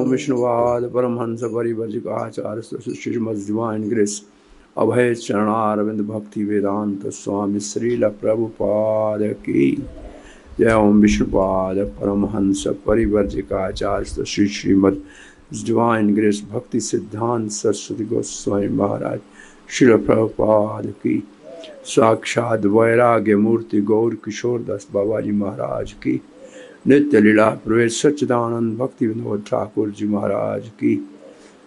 ओम विष्णुवाद परमहंस परिवर्जिक आचार्य Shrimad divine grace अभय चरणारविंद भक्ति वेदांत स्वामी श्रील प्रभुपाद की जय। ओम विष्णुपाद परमहंस परिवर्जिक आचार्य श्रीमद् डिवाइन ग्रेस भक्ति सिद्धांत सरस्वती गोस्वामी महाराज श्रील प्रभुपाद की। साक्षात वैराग्य मूर्ति गौर किशोर दास बाबा जी महाराज की। नित्य लीला प्रवेश सच्चिदानंद भक्ति विनोद ठाकुर जी महाराज की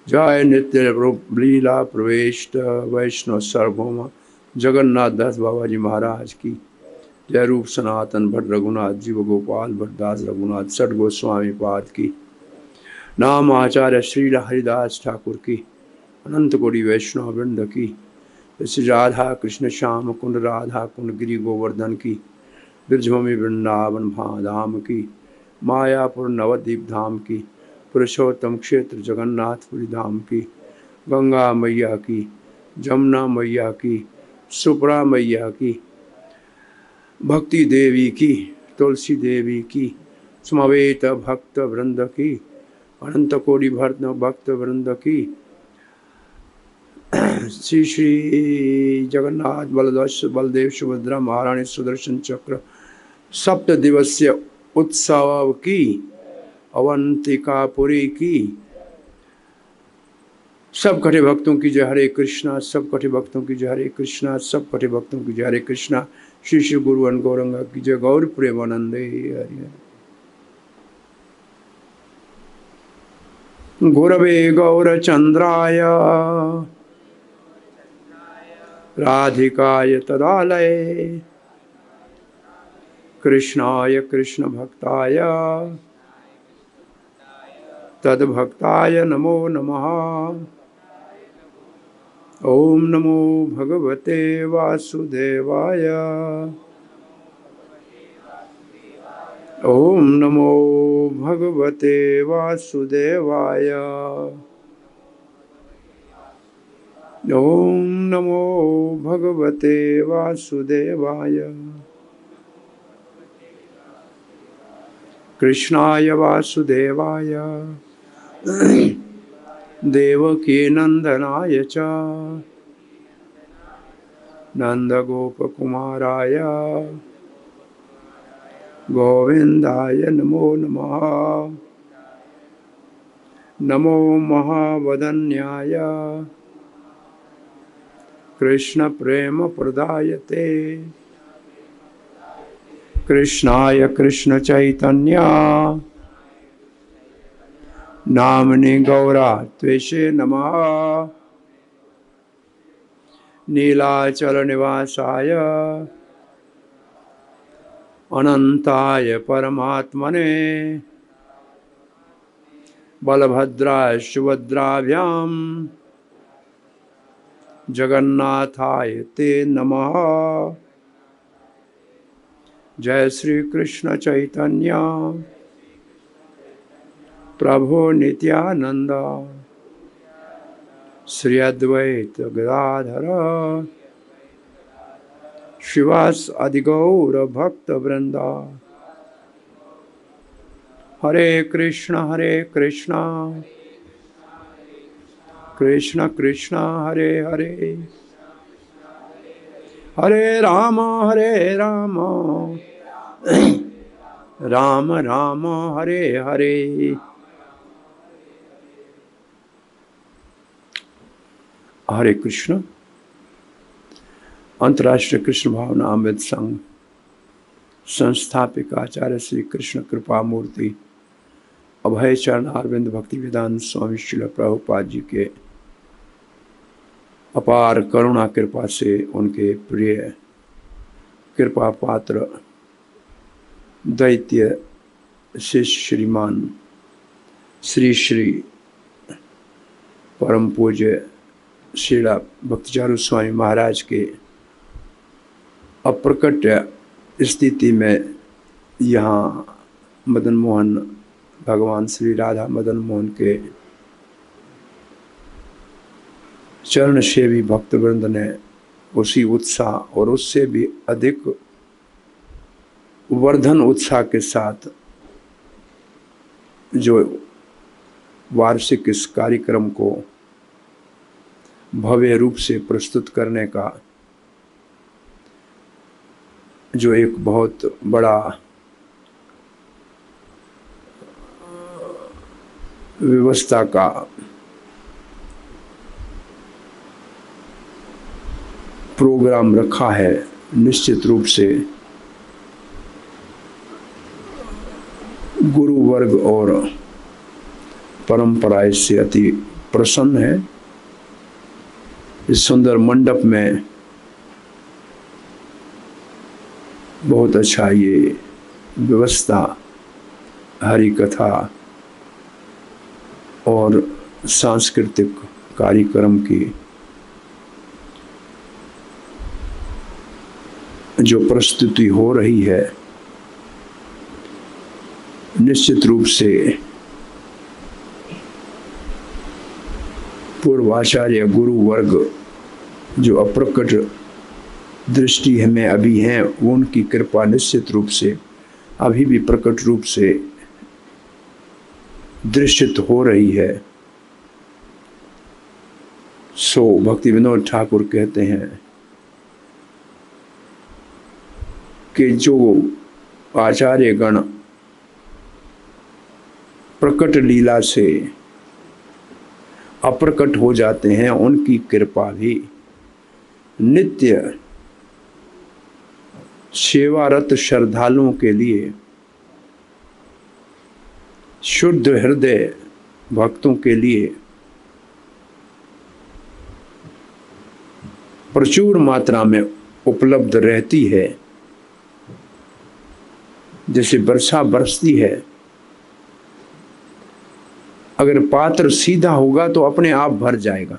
जय। नित्य लीला प्रवेश वैष्णव सार्वभौम जगन्नाथ दास बाबा जी महाराज की जय। रूप सनातन भट्ट रघुनाथ जीव गोपाल भट्ट दास रघुनाथ सठ गोस्वामी पाद की। नाम आचार्य श्री हरिदास ठाकुर की। अनंत कोटि वैष्णव वृंद की। श्री राधा कृष्ण श्याम कुंड राधा कुंड गिरी गोवर्धन की। ब्रजभूमि वृंदावन धाम की। मायापुर नवद्वीप धाम की। पुरुषोत्तम क्षेत्र जगन्नाथपुरी धाम की। गंगा मैया की। जमुना मैया की। सुपरा मैया की। भक्ति देवी की। तुलसी देवी की। समवेत भक्त वृंद की। अनंत कोटि भक्त वृंद की। श्री श्री जगन्नाथ बलदेव सुभद्रा महारानी सुदर्शन चक्र सप्त दिवसीय उत्सव की। अवंतिकापुरी की। सब कठे भक्तों की जय हरे कृष्णा। सब कठे भक्तों की जय हरे कृष्णा। सब कठे भक्तों की जय हरे कृष्णा। श्री श्री गुरु अन गौरंगा की जय। गौर प्रेमानंदे हरि। गुरवे गौरचंद्राय राधिकाय तदालये कृष्णाय कृष्ण भक्ताय तद्भक्ताय नमो नमः। ओम नमो भगवते वासुदेवाय। ओम नमो भगवते वासुदेवाय। ओम नमो भगवते वासुदेवाय। कृष्णाय वासुदेवाय देवकी नंदनाय च नंदगोपकुमाराय गोविंदाय नमो नमः। नमो महावदन्याय कृष्ण प्रेम प्रदायते कृष्णाय कृष्ण चैतन्य नामने गौरा त्वेषे नमः। नीलाचल निवासाय अनंताय परमात्मने बलभद्राय सुभद्राभ्याम जगन्नाथाय ते नमः। जय श्री कृष्ण चैतन्य प्रभु नित्यानंद श्री अद्वैत गदाधर शिवास आदिगौर भक्त वृंदा। हरे कृष्ण कृष्ण कृष्ण हरे हरे हरे राम राम राम हरे हरे। हरे कृष्ण। अंतर्राष्ट्रीय कृष्ण भावना अमृत संघ संस्थापक आचार्य श्री कृष्ण कृपा मूर्ति अभय चरण अरविंद भक्ति वेदांत स्वामी श्रील प्रभुपाद जी के अपार करुणा कृपा से उनके प्रिय कृपा पात्र दैत्य शिष्य श्रीमान श्री श्री परम पूज्य श्रीला भक्तिचारू स्वामी महाराज के अप्रकट स्थिति में यहाँ मदन मोहन भगवान श्री राधा मदन मोहन के चरण सेवी भक्तवृंद ने उसी उत्साह और उससे भी अधिक वर्धन उत्साह के साथ जो वार्षिक इस कार्यक्रम को भव्य रूप से प्रस्तुत करने का जो एक बहुत बड़ा व्यवस्था का प्रोग्राम रखा है, निश्चित रूप से गुरु वर्ग और परंपरा इससे अति प्रसन्न है। इस सुंदर मंडप में बहुत अच्छा ये व्यवस्था हरि कथा और सांस्कृतिक कार्यक्रम की जो प्रस्तुति हो रही है, निश्चित रूप से पूर्वाचार्य गुरु वर्ग जो अप्रकट दृष्टि में अभी हैं, उनकी कृपा निश्चित रूप से अभी भी प्रकट रूप से दृश्यत हो रही है। सो भक्ति विनोद ठाकुर कहते हैं कि जो आचार्य गण प्रकट लीला से अप्रकट हो जाते हैं, उनकी कृपा भी नित्य सेवारत श्रद्धालुओं के लिए, शुद्ध हृदय भक्तों के लिए प्रचुर मात्रा में उपलब्ध रहती है। जैसे वर्षा बरसती है, अगर पात्र सीधा होगा तो अपने आप भर जाएगा,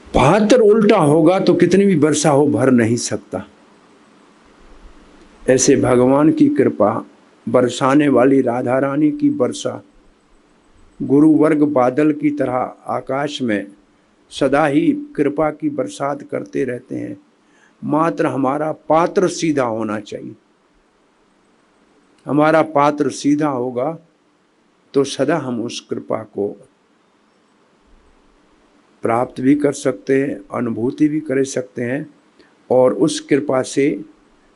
पात्र उल्टा होगा तो कितनी भी वर्षा हो भर नहीं सकता। ऐसे भगवान की कृपा बरसाने वाली राधा रानी की वर्षा गुरु वर्ग बादल की तरह आकाश में सदा ही कृपा की बरसात करते रहते हैं। मात्र हमारा पात्र सीधा होना चाहिए। हमारा पात्र सीधा होगा तो सदा हम उस कृपा को प्राप्त भी कर सकते हैं, अनुभूति भी कर सकते हैं और उस कृपा से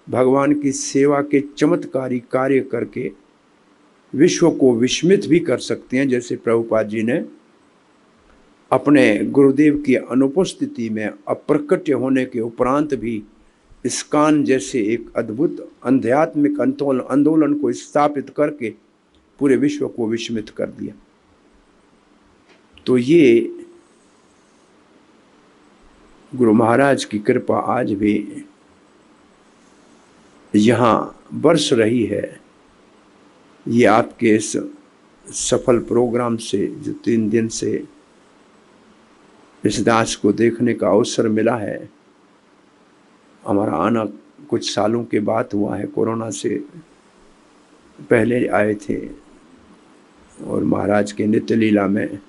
भगवान की सेवा के चमत्कारी कार्य करके विश्व को विस्मित भी कर सकते हैं। जैसे प्रभुपाद जी ने अपने गुरुदेव की अनुपस्थिति में अप्रकट्य होने के उपरांत भी इस्कान जैसे एक अद्भुत आध्यात्मिक आंदोलन को स्थापित करके पूरे विश्व को विस्मित कर दिया। तो ये गुरु महाराज की कृपा आज भी यहाँ बरस रही है। ये आपके इस सफल प्रोग्राम से जो 3 दिन से इस दास को देखने का अवसर मिला है, हमारा आना कुछ सालों के बाद हुआ है, कोरोना से पहले आए थे और महाराज के नित्य लीला में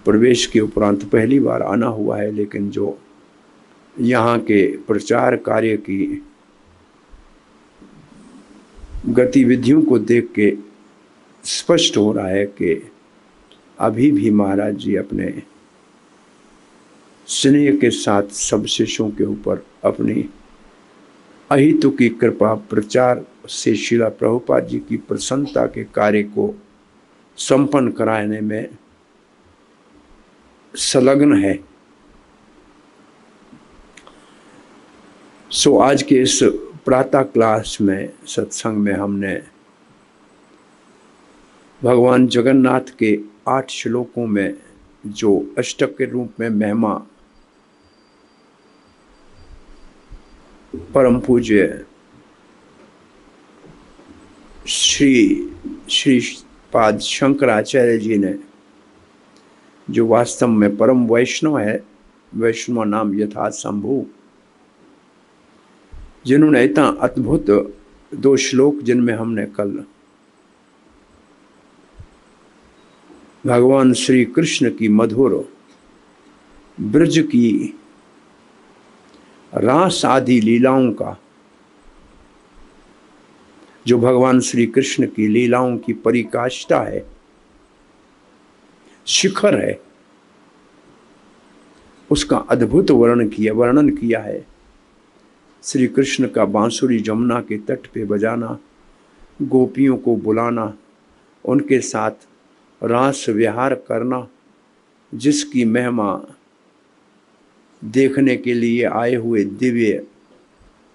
प्रवेश के उपरांत पहली बार आना हुआ है। लेकिन जो यहाँ के प्रचार कार्य की गतिविधियों को देख के स्पष्ट हो रहा है कि अभी भी महाराज जी अपने स्नेह के साथ सब शिष्यों के ऊपर अपनी अहितु की कृपा प्रचार से श्रील प्रभुपाद जी की प्रसन्नता के कार्य को संपन्न कराने में संलग्न है। सो आज के इस प्रातः क्लास में सत्संग में हमने भगवान जगन्नाथ के 8 श्लोकों में जो अष्टक के रूप में महिमा परम पूज्य श्री पाद शंकराचार्य जी ने, जो वास्तव में परम वैष्णव है, वैष्णव नाम यथा शंभु, जिन्होंने इतना अद्भुत 2 श्लोक जिनमें हमने कल भगवान श्री कृष्ण की मधुर ब्रज की रास आदि लीलाओं का जो भगवान श्री कृष्ण की लीलाओं की परिकाष्ठा है, शिखर है, उसका अद्भुत वर्णन किया है। श्री कृष्ण का बांसुरी जमुना के तट पे बजाना, गोपियों को बुलाना, उनके साथ रास विहार करना, जिसकी महिमा देखने के लिए आए हुए दिव्य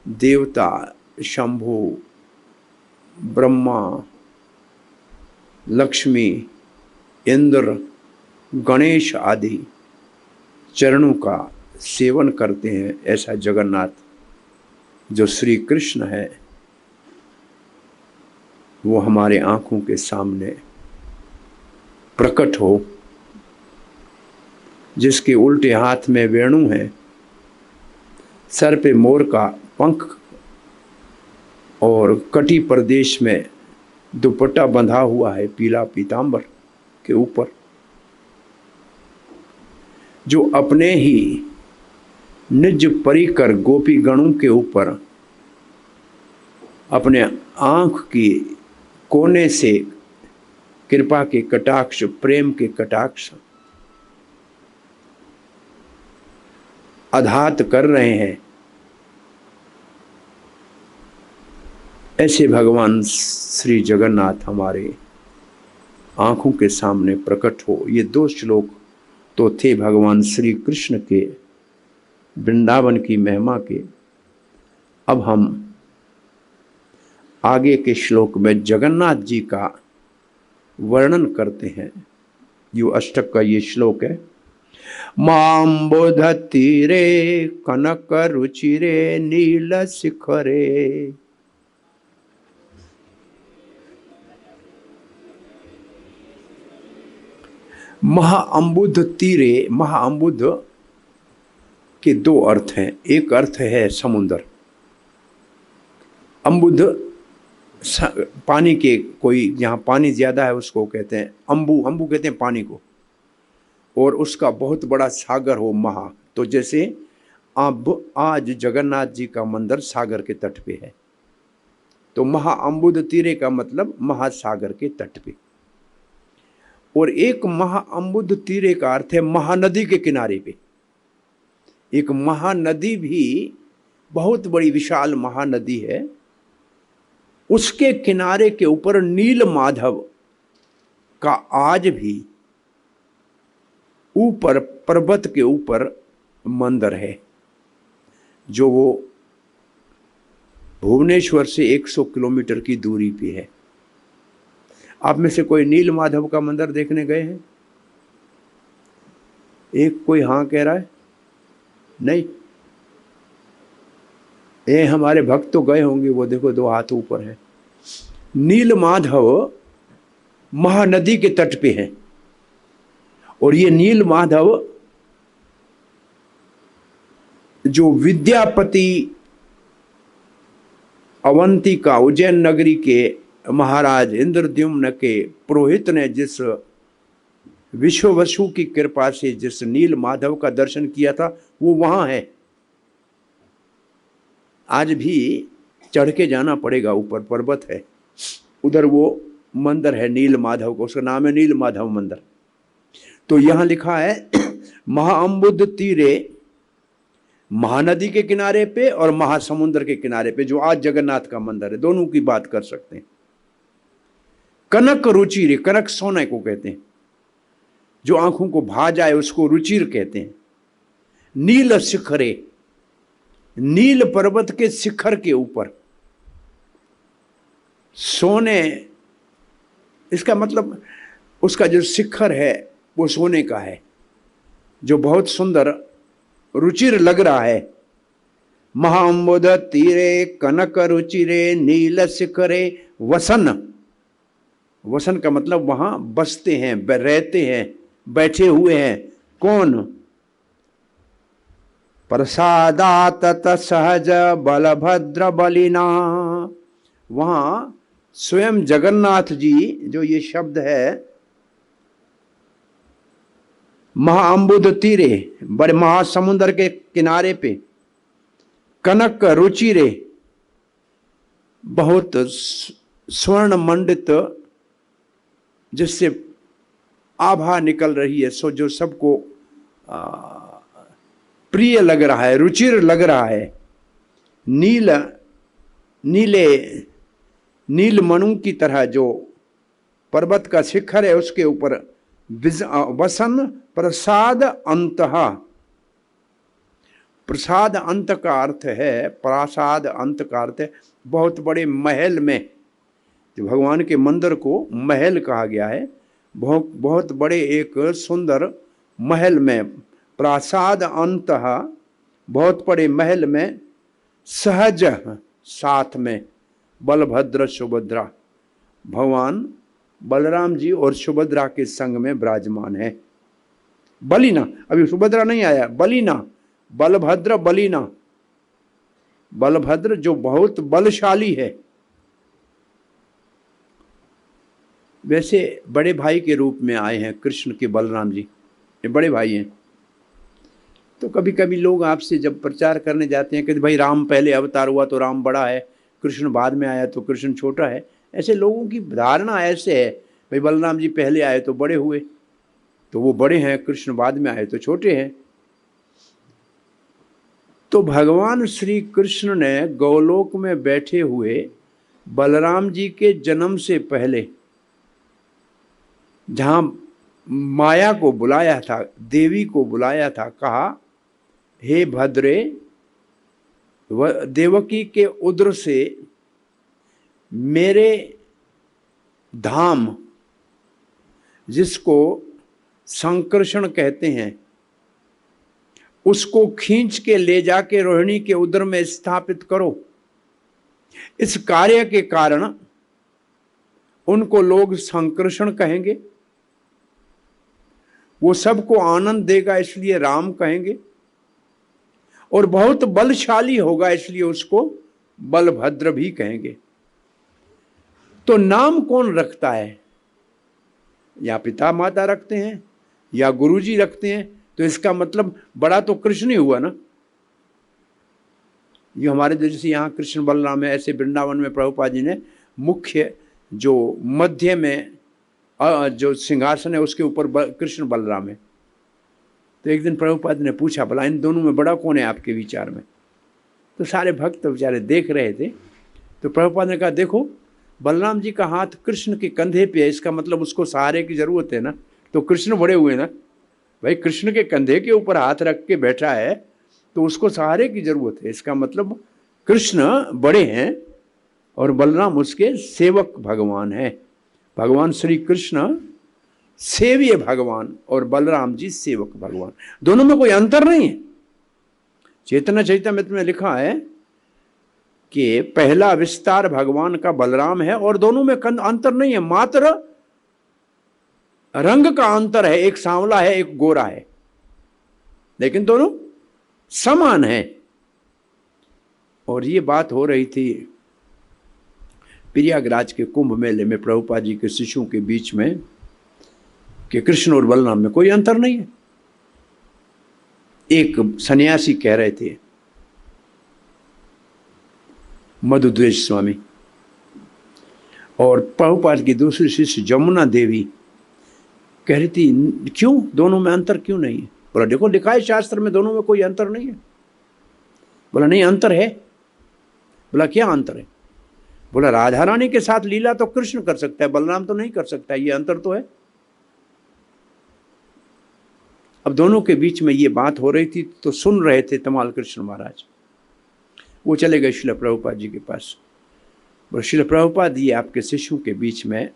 देवता शंभु, ब्रह्मा, लक्ष्मी, इंद्र, गणेश आदि चरणों का सेवन करते हैं। ऐसा जगन्नाथ जो श्री कृष्ण है वो हमारे आंखों के सामने प्रकट हो, जिसके उल्टे हाथ में वेणु है, सर पे मोर का पंख और कटी प्रदेश में दुपट्टा बंधा हुआ है पीला पीतांबर के ऊपर, जो अपने ही निज परिकर गोपी गणों के ऊपर अपने आंख की कोने से कृपा के कटाक्ष, प्रेम के कटाक्ष आघात कर रहे हैं। ऐसे भगवान श्री जगन्नाथ हमारे आंखों के सामने प्रकट हो। ये 2 श्लोक तो थे भगवान श्री कृष्ण के वृंदावन की महिमा के। अब हम आगे के श्लोक में जगन्नाथ जी का वर्णन करते हैं। यो अष्टक का ये श्लोक है। माम्बुध तीरे कनक रुचिरे नील शिखरे, महाअंबुध तीरे। महाअंबुध के 2 अर्थ हैं। एक अर्थ है समुद्र। अम्बुध पानी के, कोई जहाँ पानी ज़्यादा है उसको कहते हैं अम्बु। अम्बु कहते हैं पानी को, और उसका बहुत बड़ा सागर हो महा। तो जैसे अब आज जगन्नाथ जी का मंदिर सागर के तट पे है, तो महाअंबुध तीरे का मतलब महासागर के तट पे। और एक महाअंबुध तीरे का अर्थ है महानदी के किनारे पे। एक महानदी भी बहुत बड़ी विशाल महानदी है, उसके किनारे के ऊपर नील माधव का आज भी ऊपर पर्वत के ऊपर मंदिर है, जो वो भुवनेश्वर से 100 किलोमीटर की दूरी पे है। आप में से कोई नील माधव का मंदिर देखने गए हैं? एक कोई हाँ कह रहा है? नहीं। ये हमारे भक्त तो गए होंगे, वो देखो 2 हाथ ऊपर है। नील माधव महानदी के तट पे है, और ये नील माधव जो विद्यापति अवंतिका उज्जैन नगरी के महाराज इंद्रद्युम्न के पुरोहित ने जिस विश्ववसु की कृपा से जिस नील माधव का दर्शन किया था, वो वहां है। आज भी चढ़ के जाना पड़ेगा, ऊपर पर्वत है, उधर वो मंदिर है नील माधव का, उसका नाम है नील माधव मंदिर। तो यहां लिखा है महाअंबुध तीरे, महानदी के किनारे पे और महासमुद्र के किनारे पे, जो आज जगन्नाथ का मंदिर है, दोनों की बात कर सकते हैं। कनक रुचिर, कनक सोने को कहते हैं, जो आंखों को भा जाए उसको रुचिर कहते हैं। नील शिखरे, नील पर्वत के शिखर के ऊपर सोने, इसका मतलब उसका जो शिखर है वो सोने का है, जो बहुत सुंदर रुचिर लग रहा है। महाअंबुध तीरे कनक रुचिरे नील शिखरे वसन। वसन का मतलब वहां बसते हैं, रहते हैं, बैठे हुए हैं। कौन? प्रसादात सहज बलभद्र बलिना। वहां स्वयं जगन्नाथ जी, जो ये शब्द है महाअंबुध तीरे, बड़े महासमुद्र के किनारे पे, कनक रुचिरे, बहुत स्वर्ण मंडित जिससे आभा निकल रही है, सो जो सबको प्रिय लग रहा है, रुचिर लग रहा है। नील मणु की तरह जो पर्वत का शिखर है उसके ऊपर वसन प्रसाद अंतः। प्रसाद अंत का अर्थ है, प्रासाद अंत का अर्थ है बहुत बड़े महल में। जो भगवान के मंदिर को महल कहा गया है, बहुत बड़े एक सुंदर महल में, प्रासाद अंतः बहुत बड़े महल में, सहज साथ में बलभद्र सुभद्रा, भगवान बलराम जी और सुभद्रा के संग में विराजमान है। बलिना, अभी सुभद्रा नहीं आया, बलिना, बलभद्र बलिना। बलभद्र जो बहुत बलशाली है, वैसे बड़े भाई के रूप में आए हैं कृष्ण के बलराम जी, ये बड़े भाई हैं। तो कभी कभी लोग आपसे जब प्रचार करने जाते हैं कि भाई राम पहले अवतार हुआ तो राम बड़ा है, कृष्ण बाद में आया तो कृष्ण छोटा है, ऐसे लोगों की धारणा ऐसे है, भाई बलराम जी पहले आए तो बड़े हुए तो वो बड़े हैं, कृष्ण बाद में आए तो छोटे हैं। तो भगवान श्री कृष्ण ने गोलोक में बैठे हुए बलराम जी के जन्म से पहले जहां माया को बुलाया था, देवी को बुलाया था, कहा हे भद्रे, देवकी के उदर से मेरे धाम जिसको संकर्षण कहते हैं उसको खींच के ले जाके रोहिणी के उदर में स्थापित करो। इस कार्य के कारण उनको लोग संकर्षण कहेंगे, वो सबको आनंद देगा इसलिए राम कहेंगे, और बहुत बलशाली होगा इसलिए उसको बलभद्र भी कहेंगे। तो नाम कौन रखता है? या पिता माता रखते हैं या गुरुजी रखते हैं, तो इसका मतलब बड़ा तो कृष्ण ही हुआ ना। ये हमारे जैसे यहाँ कृष्ण बलराम है, ऐसे वृंदावन में प्रभुपाद जी ने मुख्य जो मध्य में जो सिंहासन है उसके ऊपर कृष्ण बलराम है। तो एक दिन प्रभुपाद ने पूछा, भला इन दोनों में बड़ा कौन है आपके विचार में? तो सारे भक्त बेचारे देख रहे थे। तो प्रभुपाद ने कहा, देखो बलराम जी का हाथ कृष्ण के कंधे पे है, इसका मतलब उसको सहारे की जरूरत है ना, तो कृष्ण बड़े हुए ना भाई, कृष्ण के कंधे के ऊपर हाथ रख के बैठा है तो उसको सहारे की जरूरत है, इसका मतलब कृष्ण बड़े हैं और बलराम उसके सेवक भगवान है। भगवान श्री कृष्ण सेव्य भगवान और बलराम जी सेवक भगवान, दोनों में कोई अंतर नहीं है। चैतन्य चैतन्य में लिखा है कि पहला विस्तार भगवान का बलराम है और दोनों में अंतर नहीं है, मात्र रंग का अंतर है, एक सांवला है एक गोरा है, लेकिन दोनों समान है। और ये बात हो रही थी प्रयागराज के कुंभ मेले में प्रभुपाद जी के शिष्यों के बीच में कि कृष्ण और बलराम में कोई अंतर नहीं है। एक सन्यासी कह रहे थे, मधुद्वेष स्वामी, और प्रभुपाद की दूसरी शिष्य जमुना देवी कह रही थी, क्यों दोनों में अंतर क्यों नहीं है? बोला देखो लिखा है शास्त्र में दोनों में कोई अंतर नहीं है। बोला नहीं अंतर है। बोला क्या अंतर है? बोला राधा रानी के साथ लीला तो कृष्ण कर सकता है, बलराम तो नहीं कर सकता, ये अंतर तो है। अब दोनों के बीच में ये बात हो रही थी तो सुन रहे थे तमाल कृष्ण महाराज, वो चले गए श्रील प्रभुपाद जी के पास। बोले श्रील प्रभुपाद, ये आपके शिष्यों के बीच में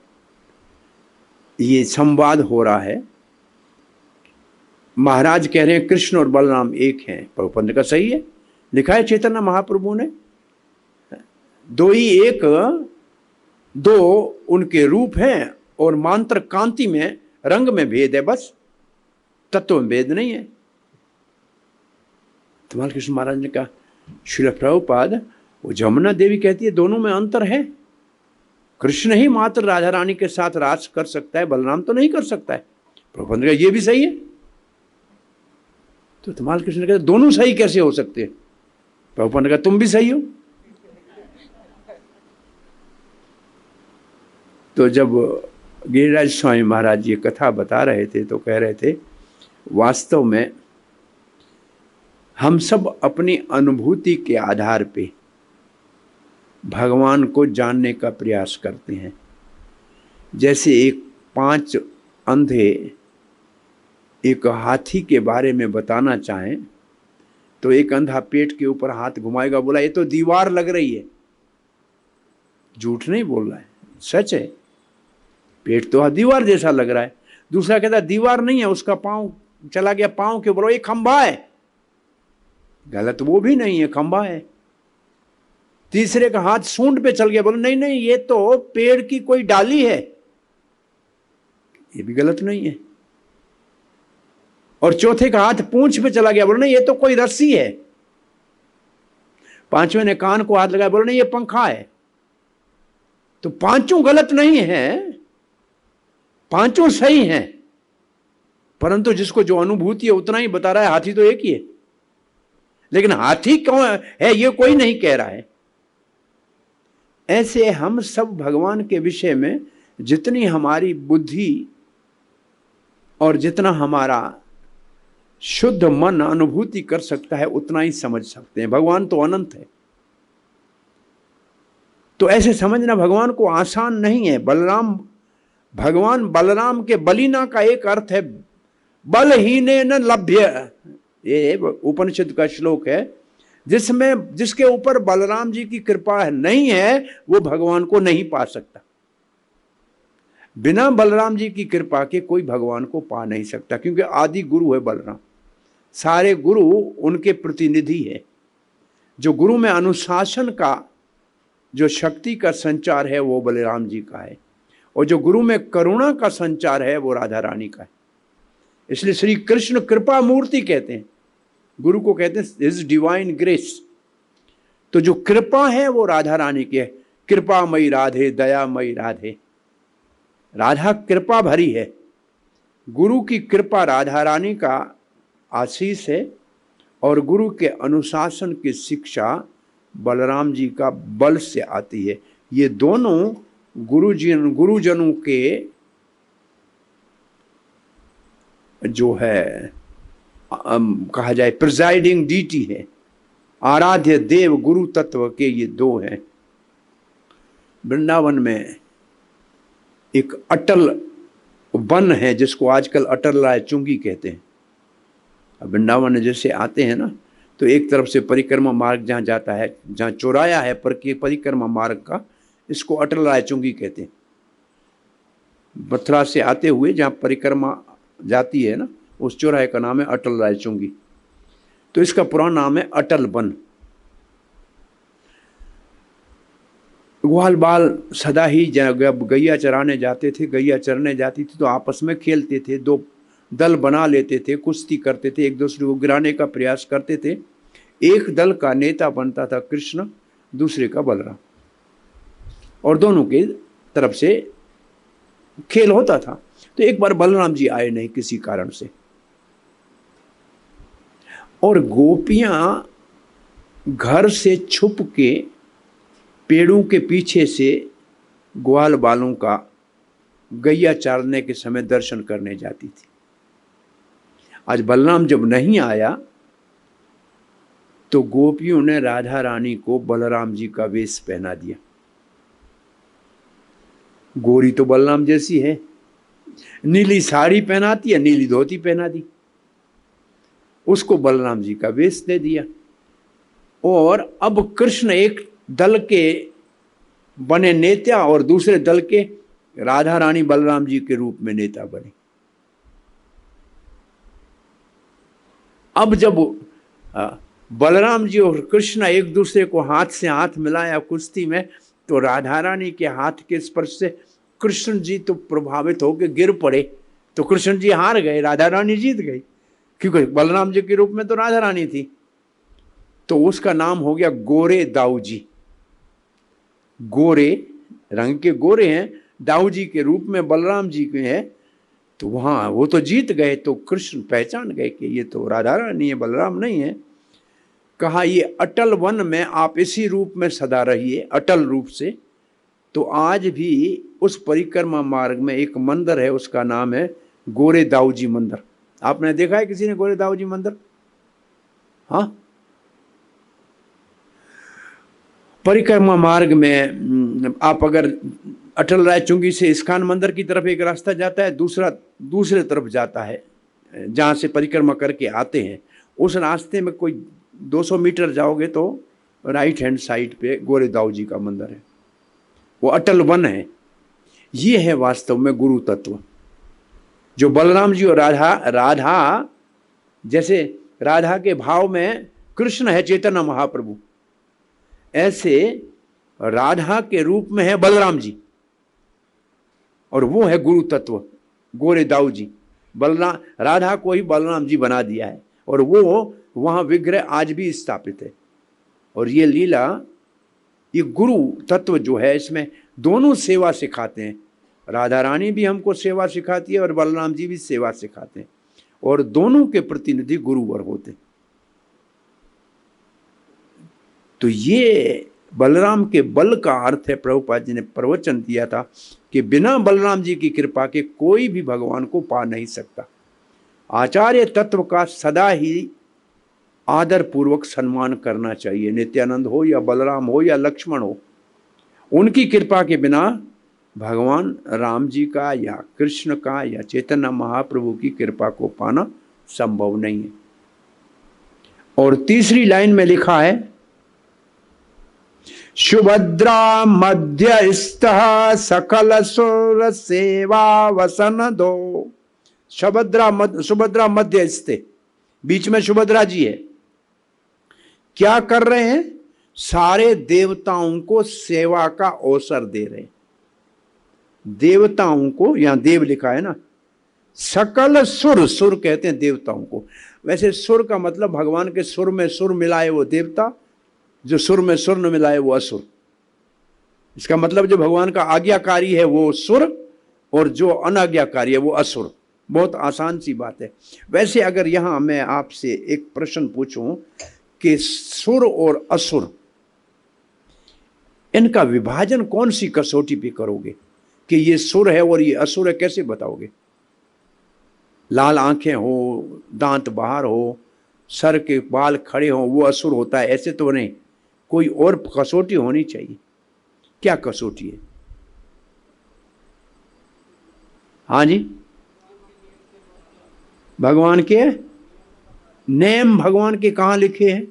ये संवाद हो रहा है, महाराज कह रहे हैं कृष्ण और बलराम एक हैं। प्रभुपाद ने कहा सही है, लिखा है चैतन्य महाप्रभु ने, दो ही एक, दो उनके रूप हैं और मांत्र कांति में रंग में भेद है, बस तत्व में भेद नहीं है। तमाल कृष्ण महाराज ने कहा श्रील प्रभुपाद, वो जमुना देवी कहती है दोनों में अंतर है, कृष्ण ही मात्र राधा रानी के साथ रास कर सकता है, बलराम तो नहीं कर सकता है। प्रभुपाद ने कहा ये भी सही है। तो तमाल कृष्ण ने कहा दोनों सही कैसे हो सकते हैं? प्रभुपाद ने कहा तुम भी सही हो। तो जब गिरिराज स्वामी महाराज ये कथा बता रहे थे तो कह रहे थे वास्तव में हम सब अपनी अनुभूति के आधार पे भगवान को जानने का प्रयास करते हैं। जैसे एक 5 अंधे एक हाथी के बारे में बताना चाहें तो एक अंधा पेट के ऊपर हाथ घुमाएगा, बोला ये तो दीवार लग रही है। झूठ नहीं बोल रहा है, सच है, पेट तो दीवार जैसा लग रहा है। दूसरा कहता दीवार नहीं है, उसका पांव चला गया पांव के, बोलो ये खंभा है। गलत, वो भी नहीं है, खंभा है। तीसरे का हाथ सूंड पे चल गया, बोलो नहीं नहीं ये तो पेड़ की कोई डाली है, ये भी गलत नहीं है। और चौथे का हाथ पूंछ पे चला गया, बोलो नहीं ये तो कोई रस्सी है। पांचवें ने कान को हाथ लगाया, बोलो नहीं ये पंखा है। तो पांचों गलत नहीं है, पांचों सही हैं, परंतु जिसको जो अनुभूति है उतना ही बता रहा है। हाथी तो एक ही है, लेकिन हाथी कौन है ये कोई नहीं कह रहा है। ऐसे हम सब भगवान के विषय में जितनी हमारी बुद्धि और जितना हमारा शुद्ध मन अनुभूति कर सकता है उतना ही समझ सकते हैं। भगवान तो अनंत है, तो ऐसे समझना भगवान को आसान नहीं है। भगवान बलराम के बलिना का एक अर्थ है बलहीने न लभ्य। ये उपनिषद का श्लोक है जिसके ऊपर बलराम जी की कृपा नहीं है वो भगवान को नहीं पा सकता। बिना बलराम जी की कृपा के कोई भगवान को पा नहीं सकता, क्योंकि आदि गुरु है बलराम, सारे गुरु उनके प्रतिनिधि है। जो गुरु में अनुशासन का जो शक्ति का संचार है वो बलराम जी का है, और जो गुरु में करुणा का संचार है वो राधा रानी का है। इसलिए श्री कृष्ण कृपा मूर्ति कहते हैं, गुरु को कहते हैं हिज डिवाइन ग्रेस। तो जो कृपा है वो राधा रानी की है। कृपामयी राधे दयामयी राधे, राधा कृपा भरी है। गुरु की कृपा राधा रानी का आशीष है, और गुरु के अनुशासन की शिक्षा बलराम जी का बल से आती है। ये दोनों गुरुजनों के जो है कहा जाए प्रिजाइडिंग डीटी है, आराध्य देव गुरु तत्व के ये दो हैं। वृंदावन में एक अटल वन है जिसको आजकल अटल राय चुंगी कहते हैं। अब वृंदावन में जैसे आते हैं ना तो एक तरफ से परिक्रमा मार्ग जहाँ जाता है, जहाँ चौराया है परिक्रमा मार्ग का, इसको अटल राय चुंगी कहते हैं। मथुरा से आते हुए जहाँ परिक्रमा जाती है ना उस चौराहे का नाम है अटल राय चुंगी। तो इसका पुराना नाम है अटल वन। ग्वाल बाल सदा ही जब गैया चराने जाते थे, गैया चरने जाती थी तो आपस में खेलते थे, 2 दल बना लेते थे, कुश्ती करते थे, एक दूसरे को गिराने का प्रयास करते थे। एक दल का नेता बनता था कृष्ण, दूसरे का बलराम, और दोनों के तरफ से खेल होता था। तो एक बार बलराम जी आए नहीं किसी कारण से, और गोपियां घर से छुप के पेड़ों के पीछे से ग्वाल बालों का गैया चारने के समय दर्शन करने जाती थी। आज बलराम जब नहीं आया तो गोपियों ने राधा रानी को बलराम जी का वेश पहना दिया। गोरी तो बलराम जैसी है, नीली साड़ी पहनाती है, नीली धोती पहना दी, उसको बलराम जी का वेश दे दिया। और अब कृष्ण एक दल के बने नेता और दूसरे दल के राधा रानी बलराम जी के रूप में नेता बने। अब जब बलराम जी और कृष्ण एक दूसरे को हाथ से हाथ मिलाया कुश्ती में, तो राधा रानी के हाथ के स्पर्श से कृष्ण जी तो प्रभावित होकर गिर पड़े, तो कृष्ण जी हार गए, राधा रानी जीत गई, क्योंकि बलराम जी के रूप में तो राधा रानी थी। तो उसका नाम हो गया गोरे दाऊ जी। गोरे रंग के गोरे हैं, दाऊ जी के रूप में बलराम जी के हैं, तो वहाँ वो तो जीत गए। तो कृष्ण पहचान गए कि ये तो राधा रानी है, बलराम नहीं है। कहा ये अटल वन में आप इसी रूप में सदा रहिए, अटल रूप से, तो आज भी उस परिक्रमा मार्ग में एक मंदिर है, उसका नाम है गोरे दाऊ जी मंदिर। आपने देखा है किसी ने गोरे दाऊ जी मंदिर? हाँ, परिक्रमा मार्ग में आप अगर अटल राय चुंगी से इस्कॉन मंदिर की तरफ एक रास्ता जाता है, दूसरा दूसरे तरफ जाता है, जहाँ से परिक्रमा करके आते हैं। उस रास्ते में कोई 200 मीटर जाओगे तो राइट हैंड साइड पे गोरे दाऊ जी का मंदिर है, वो अटल वन है। ये है वास्तव में गुरु तत्व, जो बलराम जी और राधा जैसे राधा के भाव में कृष्ण है चैतन्य महाप्रभु, ऐसे राधा के रूप में है बलराम जी, और वो है गुरु तत्व गोरे दाऊ जी। बलराम राधा को ही बलराम जी बना दिया है, और वो वहाँ विग्रह आज भी स्थापित है। और ये लीला, ये गुरु तत्व जो है, इसमें दोनों सेवा सिखाते हैं। राधा रानी भी हमको सेवा सिखाती है और बलराम जी भी सेवा सिखाते हैं, और दोनों के प्रतिनिधि गुरुवर होते हैं। तो ये बलराम के बल का अर्थ है, प्रभुपाद जी ने प्रवचन दिया था कि बिना बलराम जी की कृपा के कोई भी भगवान को पा नहीं सकता। आचार्य तत्व का सदा ही आदर पूर्वक सम्मान करना चाहिए। नित्यानंद हो या बलराम हो या लक्ष्मण हो, उनकी कृपा के बिना भगवान राम जी का या कृष्ण का या चैतन्य महाप्रभु की कृपा को पाना संभव नहीं है। और तीसरी लाइन में लिखा है, सुभद्रा मध्यस्थः सकल सुर सेवा वसन दो। सुभद्रा मध्यस्थ, बीच में सुभद्रा जी है। क्या कर रहे हैं? सारे देवताओं को सेवा का अवसर दे रहे हैं। देवताओं को, यहां देव लिखा है ना, सकल सुर, सुर कहते हैं देवताओं को। वैसे सुर का मतलब भगवान के सुर में सुर मिलाए वो देवता, जो सुर में सुर न मिलाए वो असुर। इसका मतलब जो भगवान का आज्ञाकारी है वो सुर, और जो अनाज्ञाकारी है वो असुर। बहुत आसान सी बात है। वैसे अगर यहां मैं आपसे एक प्रश्न पूछूं कि सुर और असुर, इनका विभाजन कौन सी कसौटी पे करोगे कि ये सुर है और ये असुर है, कैसे बताओगे? लाल आंखें हो, दांत बाहर हो, सर के बाल खड़े हो, वो असुर होता है? ऐसे तो नहीं, कोई और कसौटी होनी चाहिए। क्या कसौटी है? हाँ जी, भगवान के नेम, भगवान के कहां लिखे हैं?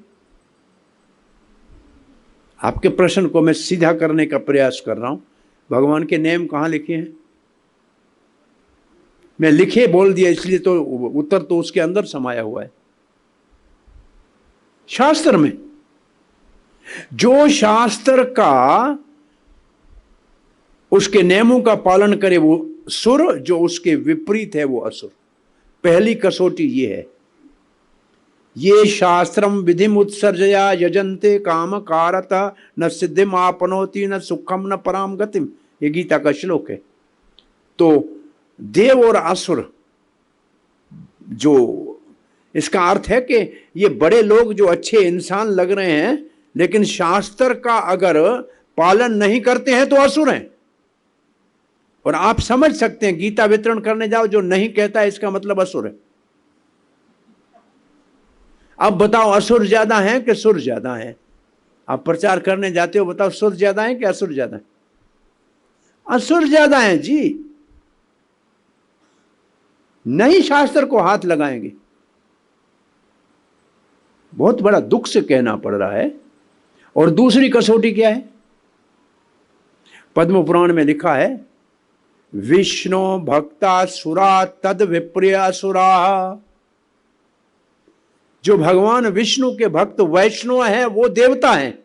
आपके प्रश्न को मैं सीधा करने का प्रयास कर रहा हूं। भगवान के नेम कहां लिखे हैं? मैं लिखे बोल दिया इसलिए तो उत्तर तो उसके अंदर समाया हुआ है, शास्त्र में। जो शास्त्र का, उसके नियमों का पालन करे वो सुर, जो उसके विपरीत है वो असुर। पहली कसौटी ये है, ये शास्त्रम विधिम उत्सर्जया यजन्ते काम कारत न सिद्धिम आपनोति न सुखम न पराम गतिम, ये गीता का श्लोक है। तो देव और असुर, जो इसका अर्थ है कि ये बड़े लोग जो अच्छे इंसान लग रहे हैं, लेकिन शास्त्र का अगर पालन नहीं करते हैं तो असुर हैं। और आप समझ सकते हैं, गीता वितरण करने जाओ, जो नहीं कहता है इसका मतलब असुर है। अब बताओ, असुर ज्यादा हैं कि सुर ज्यादा हैं? आप प्रचार करने जाते हो, बताओ सुर ज्यादा है कि असुर ज्यादा है? असुर ज्यादा हैं जी। नहीं शास्त्र को हाथ लगाएंगे। बहुत बड़ा दुख से कहना पड़ रहा है। और दूसरी कसौटी क्या है? पद्म पुराण में लिखा है, विष्णु भक्ता सुरा तद विप्रिया सुरा। जो भगवान विष्णु के भक्त वैष्णव हैं वो देवता हैं,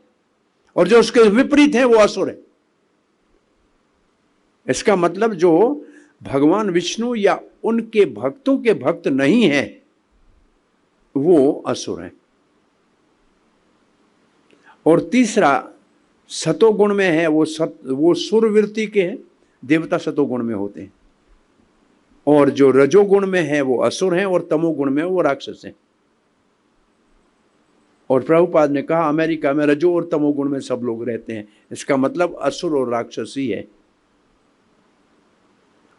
और जो उसके विपरीत हैं वो असुर है। इसका मतलब जो भगवान विष्णु या उनके भक्तों के भक्त नहीं हैं वो असुर हैं। और तीसरा सतोगुण में है, वो सुरवृत्ति के हैं, देवता सतोगुण में होते हैं। और जो रजोगुण में है वो असुर हैं, और तमोगुण में वो राक्षस हैं। और प्रभुपाद ने कहा अमेरिका में रजो और तमोगुण में सब लोग रहते हैं, इसका मतलब असुर और राक्षसी है,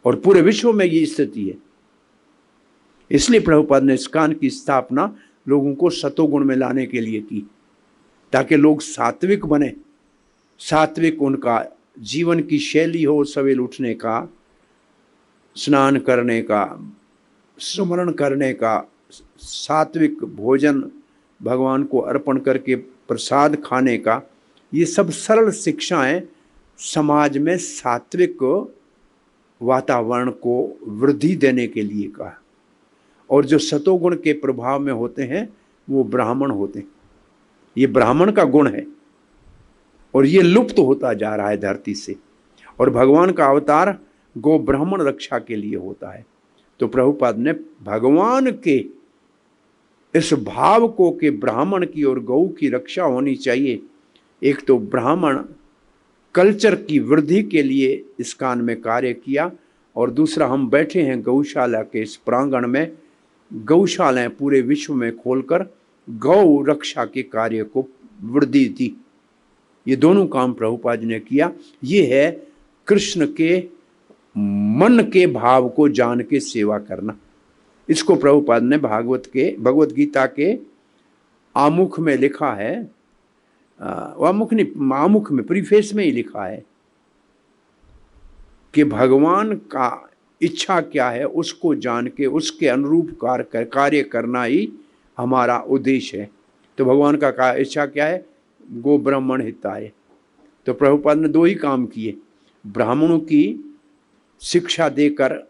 और पूरे विश्व में ये स्थिति है। इसलिए प्रभुपाद ने इस्कॉन की स्थापना लोगों को सतोगुण में लाने के लिए की, ताकि लोग सात्विक बने। सात्विक उनका जीवन की शैली हो, सवेल उठने का, स्नान करने का, स्मरण करने का, सात्विक भोजन भगवान को अर्पण करके प्रसाद खाने का। ये सब सरल शिक्षाएं समाज में सात्विक वातावरण को वृद्धि देने के लिए कहा। और जो सतोगुण के प्रभाव में होते हैं वो ब्राह्मण होते हैं, ये ब्राह्मण का गुण है, और ये लुप्त होता जा रहा है धरती से। और भगवान का अवतार गो ब्राह्मण रक्षा के लिए होता है। तो प्रभुपाद ने भगवान के इस भाव को कि ब्राह्मण की और गौ की रक्षा होनी चाहिए, एक तो ब्राह्मण कल्चर की वृद्धि के लिए इस्कॉन में कार्य किया, और दूसरा हम बैठे हैं गौशाला के इस प्रांगण में, गौशालाएं पूरे विश्व में खोलकर गौ रक्षा के कार्य को वृद्धि दी। ये दोनों काम प्रभुपाद ने किया। ये है कृष्ण के मन के भाव को जान के सेवा करना। इसको प्रभुपाद ने भगवत गीता के आमुख में लिखा है, आमुख नहीं, आमुख में प्रीफेस में ही लिखा है कि भगवान का इच्छा क्या है उसको जान के उसके अनुरूप कार्य करना ही हमारा उद्देश्य है। तो भगवान का इच्छा क्या है? गो ब्राह्मण हिताय। तो प्रभुपाद ने दो ही काम किए, ब्राह्मणों की शिक्षा देकर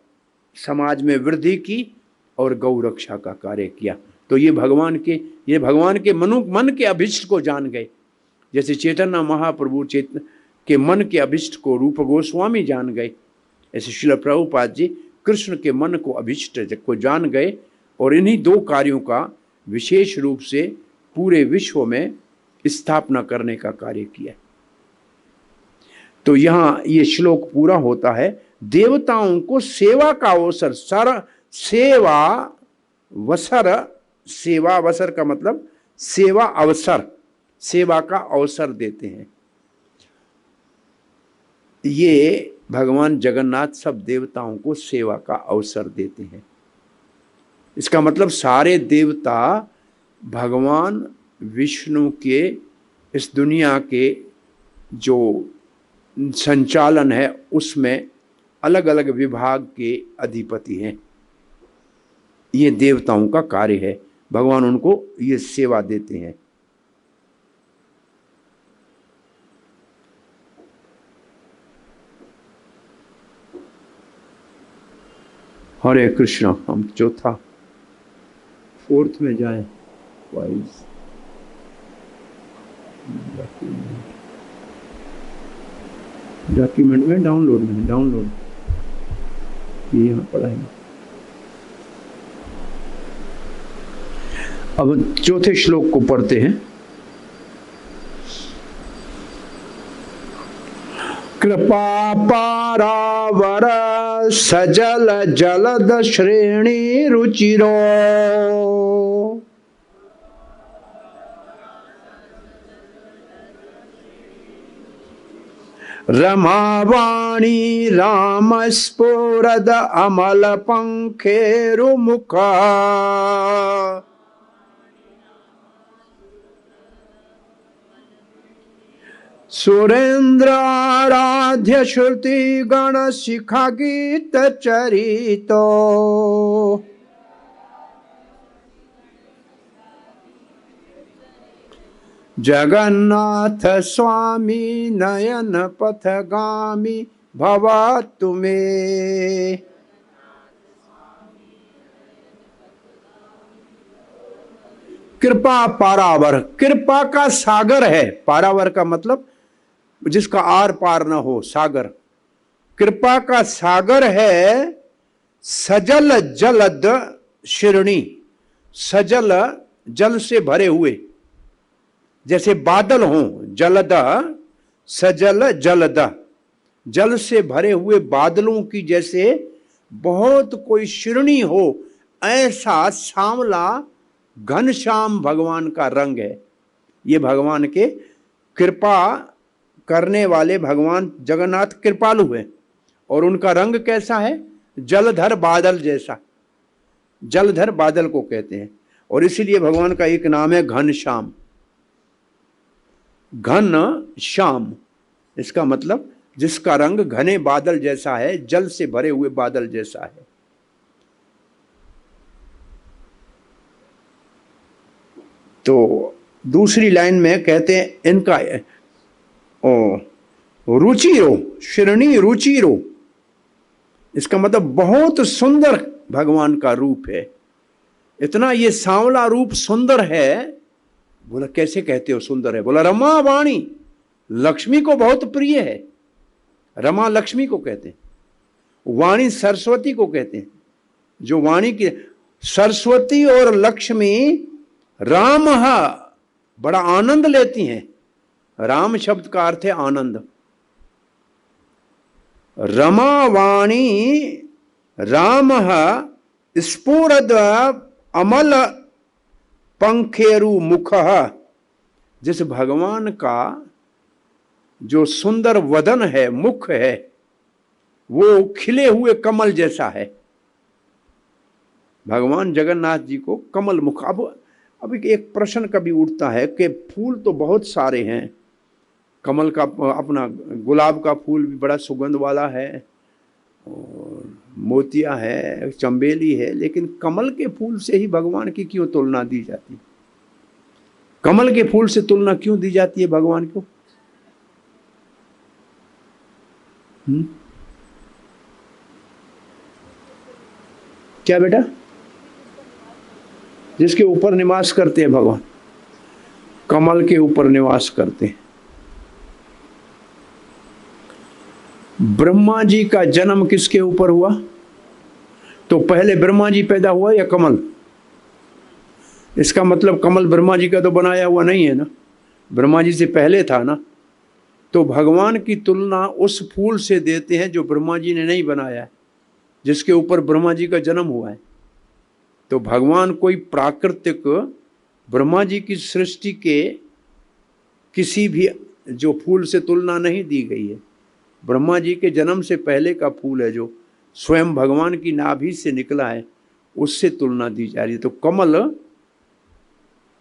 समाज में वृद्धि की और गौ रक्षा का कार्य किया। तो ये भगवान के मन के अभिष्ट को जान गए। जैसे चैतन्य महाप्रभु के मन के अभिष्ट को रूप गोस्वामी जान गए, ऐसे श्रील प्रभुपाद जी कृष्ण के मन को अभिष्ट को जान गए, और इन्हीं दो कार्यों का विशेष रूप से पूरे विश्व में स्थापना करने का कार्य किया। तो यहाँ ये श्लोक पूरा होता है, देवताओं को सेवा का अवसर, सेवा अवसर का मतलब सेवा अवसर, सेवा का अवसर देते हैं। ये भगवान जगन्नाथ सब देवताओं को सेवा का अवसर देते हैं। इसका मतलब सारे देवता भगवान विष्णु के इस दुनिया के जो संचालन है उसमें अलग अलग विभाग के अधिपति हैं। ये देवताओं का कार्य है, भगवान उनको ये सेवा देते हैं। हरे कृष्णा। हम चौथा फोर्थ में जाए, वाइज डॉक्यूमेंट में डाउनलोड ये यहाँ पढ़ा है। अब चौथे श्लोक को पढ़ते हैं। कृपा पारावर सजल जलद श्रेणी रुचिरो रमावाणी राम स्फुरद अमल पंखेरुमुखा सुरेंद्राराध्य श्रुति गण शिखा गीत चरितो जगन्नाथ स्वामी नयन पथगामी भवातु मे। कृपा पारावर, कृपा का सागर है। पारावर का मतलब जिसका आर पार न हो, सागर। कृपा का सागर है सजल जलद शिरणी, सजल जल से भरे हुए, जैसे बादल हों, जलद सजल जलद, जल से भरे हुए बादलों की जैसे बहुत कोई शिरणी हो, ऐसा सांवला घनश्याम भगवान का रंग है। ये भगवान के कृपा करने वाले भगवान जगन्नाथ कृपालु हैं। और उनका रंग कैसा है? जलधर बादल जैसा। जलधर बादल को कहते हैं। और इसीलिए भगवान का एक नाम है घनश्याम। घन श्याम, इसका मतलब जिसका रंग घने बादल जैसा है, जल से भरे हुए बादल जैसा है। तो दूसरी लाइन में कहते हैं इनका रुचिरो, श्रेणी रुचिरो, इसका मतलब बहुत सुंदर भगवान का रूप है। इतना ये सांवला रूप सुंदर है। बोला कैसे कहते हो सुंदर है? बोला रमा वाणी, लक्ष्मी को बहुत प्रिय है। रमा लक्ष्मी को कहते हैं, वाणी सरस्वती को कहते हैं। जो वाणी की सरस्वती और लक्ष्मी राम बड़ा आनंद लेती हैं। राम शब्द का अर्थ है आनंद। रमा वाणी राम स्फुरद अमल पंखेरु मुख, जिस भगवान का जो सुंदर वदन है, मुख है, वो खिले हुए कमल जैसा है। भगवान जगन्नाथ जी को कमल मुख। अब एक प्रश्न कभी उठता है कि फूल तो बहुत सारे हैं, कमल का अपना गुलाब का फूल भी बड़ा सुगंध वाला है, और मोतिया है, चंबेली है, लेकिन कमल के फूल से ही भगवान की क्यों तुलना दी जाती? कमल के फूल से तुलना क्यों दी जाती है भगवान को? क्या बेटा? जिसके ऊपर निवास करते हैं भगवान, कमल के ऊपर निवास करते हैं। ब्रह्मा जी का जन्म किसके ऊपर हुआ? तो पहले ब्रह्मा जी पैदा हुआ या कमल? इसका मतलब कमल ब्रह्मा जी का तो बनाया हुआ नहीं है ना, ब्रह्मा जी से पहले था ना। तो भगवान की तुलना उस फूल से देते हैं जो ब्रह्मा जी ने नहीं बनाया है, जिसके ऊपर ब्रह्मा जी का जन्म हुआ है। तो भगवान कोई प्राकृतिक ब्रह्मा जी की सृष्टि के किसी भी जो फूल से तुलना नहीं दी गई है। ब्रह्मा जी के जन्म से पहले का फूल है, जो स्वयं भगवान की नाभि से निकला है, उससे तुलना दी जा रही है। तो कमल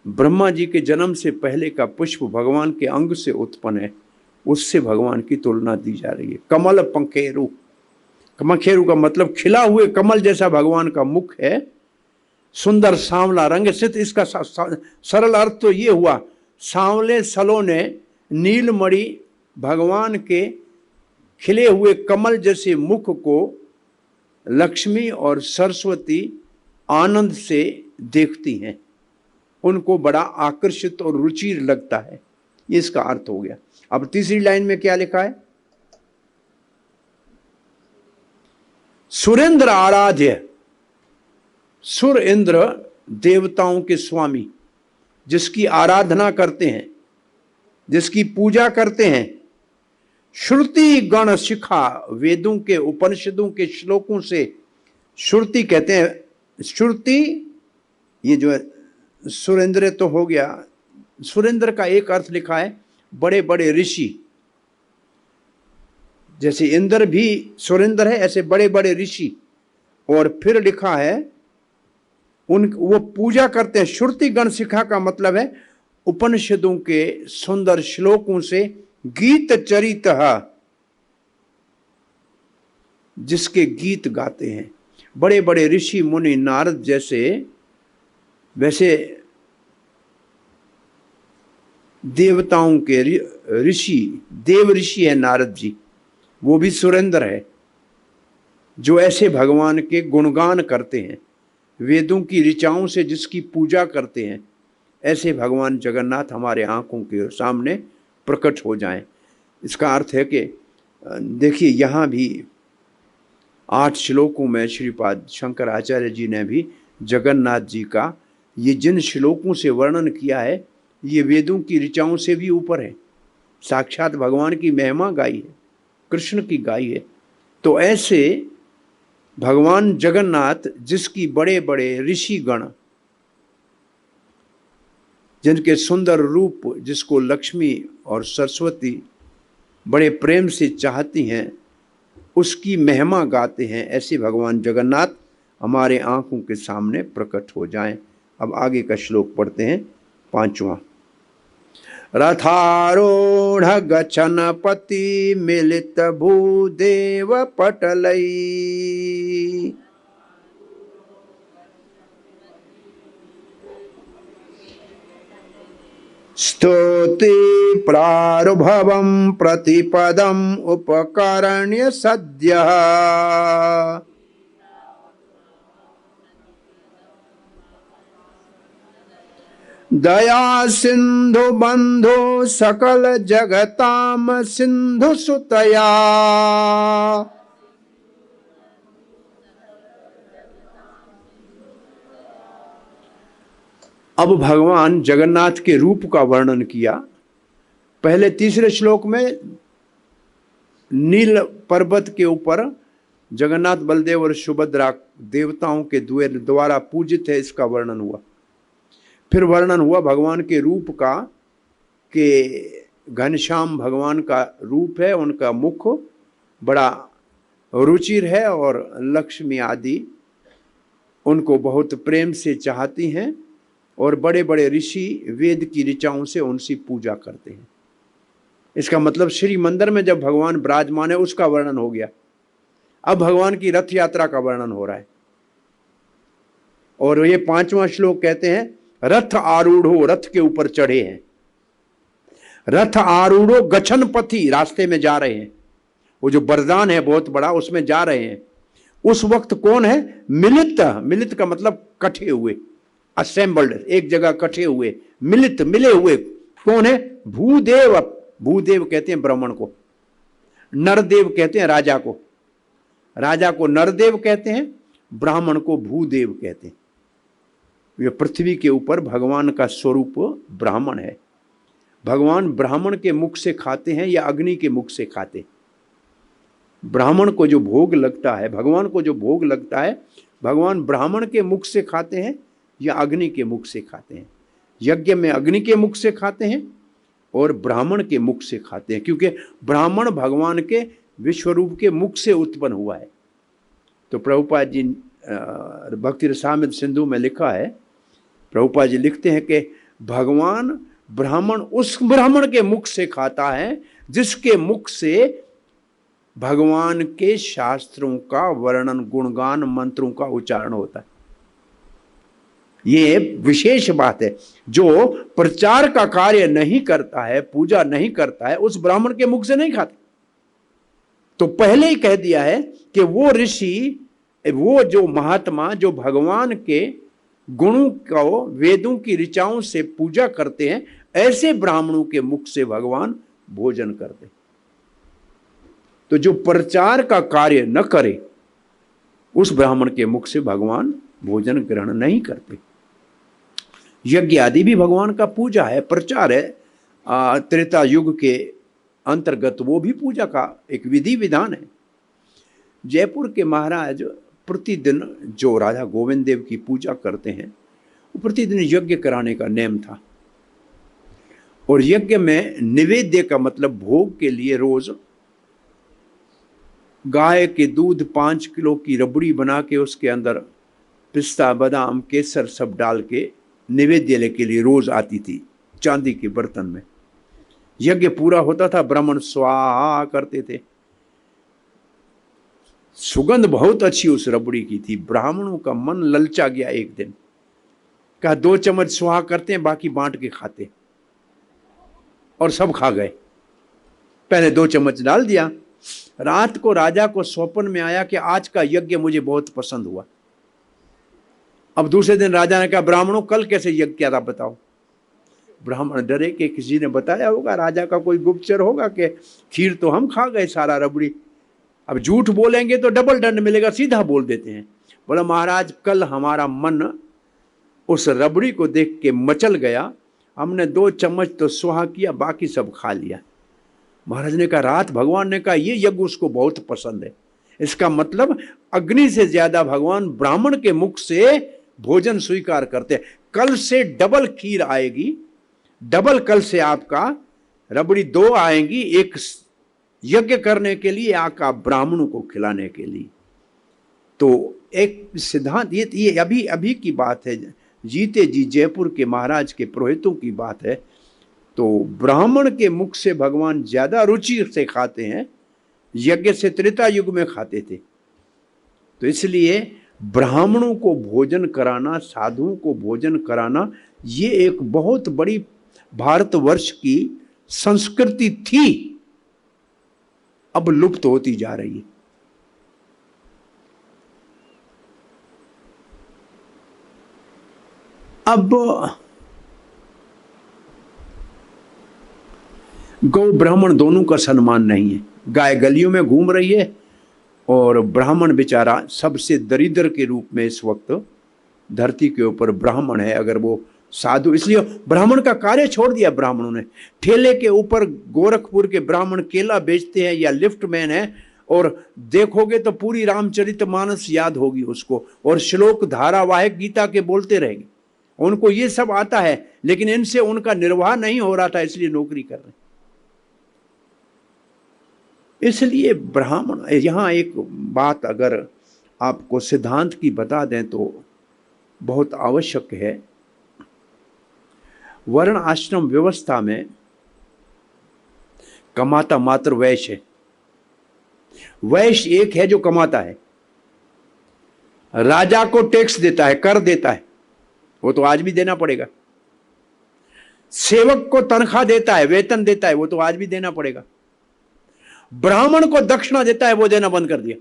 ब्रह्मा जी के जन्म से पहले का पुष्प भगवान के अंग से उत्पन्न है, उससे भगवान की तुलना दी जा रही है। कमल पंखेरु, पंखेरु का मतलब खिला हुए कमल जैसा भगवान का मुख है, सुंदर सांवला रंग स्थित। इसका सरल अर्थ तो ये हुआ, सांवले सलोने नीलमणि भगवान के खिले हुए कमल जैसे मुख को लक्ष्मी और सरस्वती आनंद से देखती हैं, उनको बड़ा आकर्षित और रुचिर लगता है। ये इसका अर्थ हो गया। अब तीसरी लाइन में क्या लिखा है? सुरेंद्र आराध्य, सुर इंद्र देवताओं के स्वामी, जिसकी आराधना करते हैं, जिसकी पूजा करते हैं। श्रुति गण शिखा, वेदों के उपनिषदों के श्लोकों से श्रुति कहते हैं। श्रुति, ये जो है सुरेंद्र तो हो गया। सुरेंद्र का एक अर्थ लिखा है बड़े बड़े ऋषि, जैसे इंद्र भी सुरेंद्र है, ऐसे बड़े बड़े ऋषि। और फिर लिखा है वो पूजा करते हैं। श्रुति गण शिखा का मतलब है उपनिषदों के सुंदर श्लोकों से गीत चरित, जिसके गीत गाते हैं बड़े बड़े ऋषि मुनि, नारद जैसे। वैसे देवताओं के ऋषि, देव ऋषि है नारद जी, वो भी सुरेंद्र है, जो ऐसे भगवान के गुणगान करते हैं, वेदों की ऋचाओं से जिसकी पूजा करते हैं। ऐसे भगवान जगन्नाथ हमारे आंखों के सामने प्रकट हो जाएं। इसका अर्थ है कि देखिए, यहाँ भी 8 श्लोकों में श्रीपाद शंकराचार्य जी ने भी जगन्नाथ जी का ये जिन श्लोकों से वर्णन किया है, ये वेदों की ऋचाओं से भी ऊपर है। साक्षात भगवान की महिमा गाई है, कृष्ण की गाई है। तो ऐसे भगवान जगन्नाथ, जिसकी बड़े बड़े ऋषिगण जिनके सुंदर रूप जिसको लक्ष्मी और सरस्वती बड़े प्रेम से चाहती हैं, उसकी महिमा गाते हैं, ऐसे भगवान जगन्नाथ हमारे आंखों के सामने प्रकट हो जाएं। अब आगे का श्लोक पढ़ते हैं, 5वां। रथारूढ़ गच्छन्पति मिलित भूदेव पटलै स्तुति प्रारुभवं प्रतिपदम् उपकरण्य सद्यः दया सिंधु बंधु सकल जगताम सिंधु सुतया अब भगवान जगन्नाथ के रूप का वर्णन किया। पहले तीसरे श्लोक में नील पर्वत के ऊपर जगन्नाथ, बलदेव और सुभद्रा देवताओं के द्वारा पूजित है, इसका वर्णन हुआ। फिर वर्णन हुआ भगवान के रूप का, कि घनश्याम भगवान का रूप है, उनका मुख बड़ा रुचिर है और लक्ष्मी आदि उनको बहुत प्रेम से चाहती हैं और बड़े बड़े ऋषि वेद की ऋचाओं से उनकी पूजा करते हैं। इसका मतलब श्री मंदिर में जब भगवान विराजमान है उसका वर्णन हो गया। अब भगवान की रथ यात्रा का वर्णन हो रहा है। और ये 5वां श्लोक कहते हैं, रथ आरूढ़ो, रथ के ऊपर चढ़े हैं। रथ आरूढ़ो गच्छन्पति, रास्ते में जा रहे हैं। वो जो वरदान है बहुत बड़ा, उसमें जा रहे हैं। उस वक्त कौन है? मिलित, मिलित का मतलब कठे हुए, असेंबल्ड, एक जगह इकट्ठे हुए, मिलित, मिले हुए। कौन है? भूदेव। भूदेव कहते हैं ब्राह्मण को, नरदेव कहते हैं राजा को। राजा को नरदेव कहते हैं, ब्राह्मण को भूदेव कहते हैं। ये पृथ्वी के ऊपर भगवान का स्वरूप ब्राह्मण है। भगवान ब्राह्मण के मुख से खाते हैं या अग्नि के मुख से खाते हैं? ब्राह्मण को जो भोग लगता है, भगवान को जो भोग लगता है, भगवान ब्राह्मण के मुख से खाते हैं या अग्नि के मुख से खाते हैं? यज्ञ में अग्नि के मुख से खाते हैं और ब्राह्मण के मुख से खाते हैं, क्योंकि ब्राह्मण भगवान के विश्वरूप के मुख से उत्पन्न हुआ है। तो प्रभुपाद जी भक्ति रसामृत सिंधु में लिखा है, प्रभुपाद जी लिखते हैं कि भगवान ब्राह्मण उस ब्राह्मण के मुख से खाता है जिसके मुख से भगवान के शास्त्रों का वर्णन, गुणगान, मंत्रों का उच्चारण होता है। ये विशेष बात है। जो प्रचार का कार्य नहीं करता है, पूजा नहीं करता है, उस ब्राह्मण के मुख से नहीं खाता। तो पहले ही कह दिया है कि वो ऋषि, वो जो महात्मा जो भगवान के गुणों को वेदों की ऋचाओं से पूजा करते हैं, ऐसे ब्राह्मणों के मुख से भगवान भोजन करते। तो जो प्रचार का कार्य न करे, उस ब्राह्मण के मुख से भगवान भोजन ग्रहण नहीं करते। यज्ञ आदि भी भगवान का पूजा है, प्रचार है। त्रेता युग के अंतर्गत वो भी पूजा का एक विधि विधान है। जयपुर के महाराज प्रतिदिन जो राजा गोविंद देव की पूजा करते हैं, वो प्रतिदिन यज्ञ कराने का नेम था। और यज्ञ में निवेद्य का मतलब भोग के लिए रोज गाय के दूध 5 किलो की रबड़ी बना के उसके अंदर पिस्ता, बादाम, केसर सब डाल के निवेद्य के लिए रोज आती थी चांदी के बर्तन में। यज्ञ पूरा होता था, ब्राह्मण स्वाहा करते थे। सुगंध बहुत अच्छी उस रबड़ी की थी। ब्राह्मणों का मन ललचा गया। एक दिन कहा 2 चम्मच स्वाहा करते हैं, बाकी बांट के खाते। और सब खा गए। पहले 2 चम्मच डाल दिया। रात को राजा को स्वप्न में आया कि आज का यज्ञ मुझे बहुत पसंद हुआ। अब दूसरे दिन राजा ने कहा, ब्राह्मणों कल कैसे यज्ञ किया था बताओ। ब्राह्मण डरे कि किसी ने बताया होगा, राजा का कोई गुप्तचर होगा कि खीर तो हम खा गए सारा रबड़ी। अब झूठ बोलेंगे तो डबल दंड मिलेगा, सीधा बोल देते हैं। बोला महाराज कल हमारा मन उस रबड़ी को देख के मचल गया, हमने 2 चम्मच तो स्वाहा किया, बाकी सब खा लिया। महाराज ने कहा, रात भगवान ने कहा ये यज्ञ उसको बहुत पसंद है। इसका मतलब अग्नि से ज्यादा भगवान ब्राह्मण के मुख से भोजन स्वीकार करते हैं। कल से डबल खीर आएगी डबल कल से आपका रबड़ी 2 आएंगी, एक यज्ञ करने के लिए, आका ब्राह्मणों को खिलाने के लिए। तो एक सिद्धांत, ये अभी अभी की बात है, जीते जी जयपुर के महाराज के पुरोहितों की बात है। तो ब्राह्मण के मुख से भगवान ज्यादा रुचि से खाते हैं, यज्ञ से त्रेता युग में खाते थे। तो इसलिए ब्राह्मणों को भोजन कराना, साधुओं को भोजन कराना, ये एक बहुत बड़ी भारतवर्ष की संस्कृति थी, अब लुप्त होती जा रही है। अब गौ ब्राह्मण दोनों का सम्मान नहीं है। गाय गलियों में घूम रही है और ब्राह्मण बेचारा सबसे दरिद्र के रूप में इस वक्त धरती के ऊपर ब्राह्मण है। अगर वो साधु, इसलिए ब्राह्मण का कार्य छोड़ दिया ब्राह्मणों ने। ठेले के ऊपर गोरखपुर के ब्राह्मण केला बेचते हैं या लिफ्ट मैन है, और देखोगे तो पूरी रामचरितमानस याद होगी उसको, और श्लोक धारावाहिक गीता के बोलते रहेंगे। उनको ये सब आता है, लेकिन इनसे उनका निर्वाह नहीं हो रहा था, इसलिए नौकरी कर रहे हैं। इसलिए ब्राह्मण, यहां एक बात अगर आपको सिद्धांत की बता दें तो बहुत आवश्यक है। वर्ण आश्रम व्यवस्था में कमाता मात्र वैश्य है। वैश्य एक है जो कमाता है, राजा को टैक्स देता है, कर देता है, वो तो आज भी देना पड़ेगा। सेवक को तनख्वाह देता है, वेतन देता है, वो तो आज भी देना पड़ेगा। ब्राह्मण को दक्षिणा देता है, वो देना बंद कर दिया।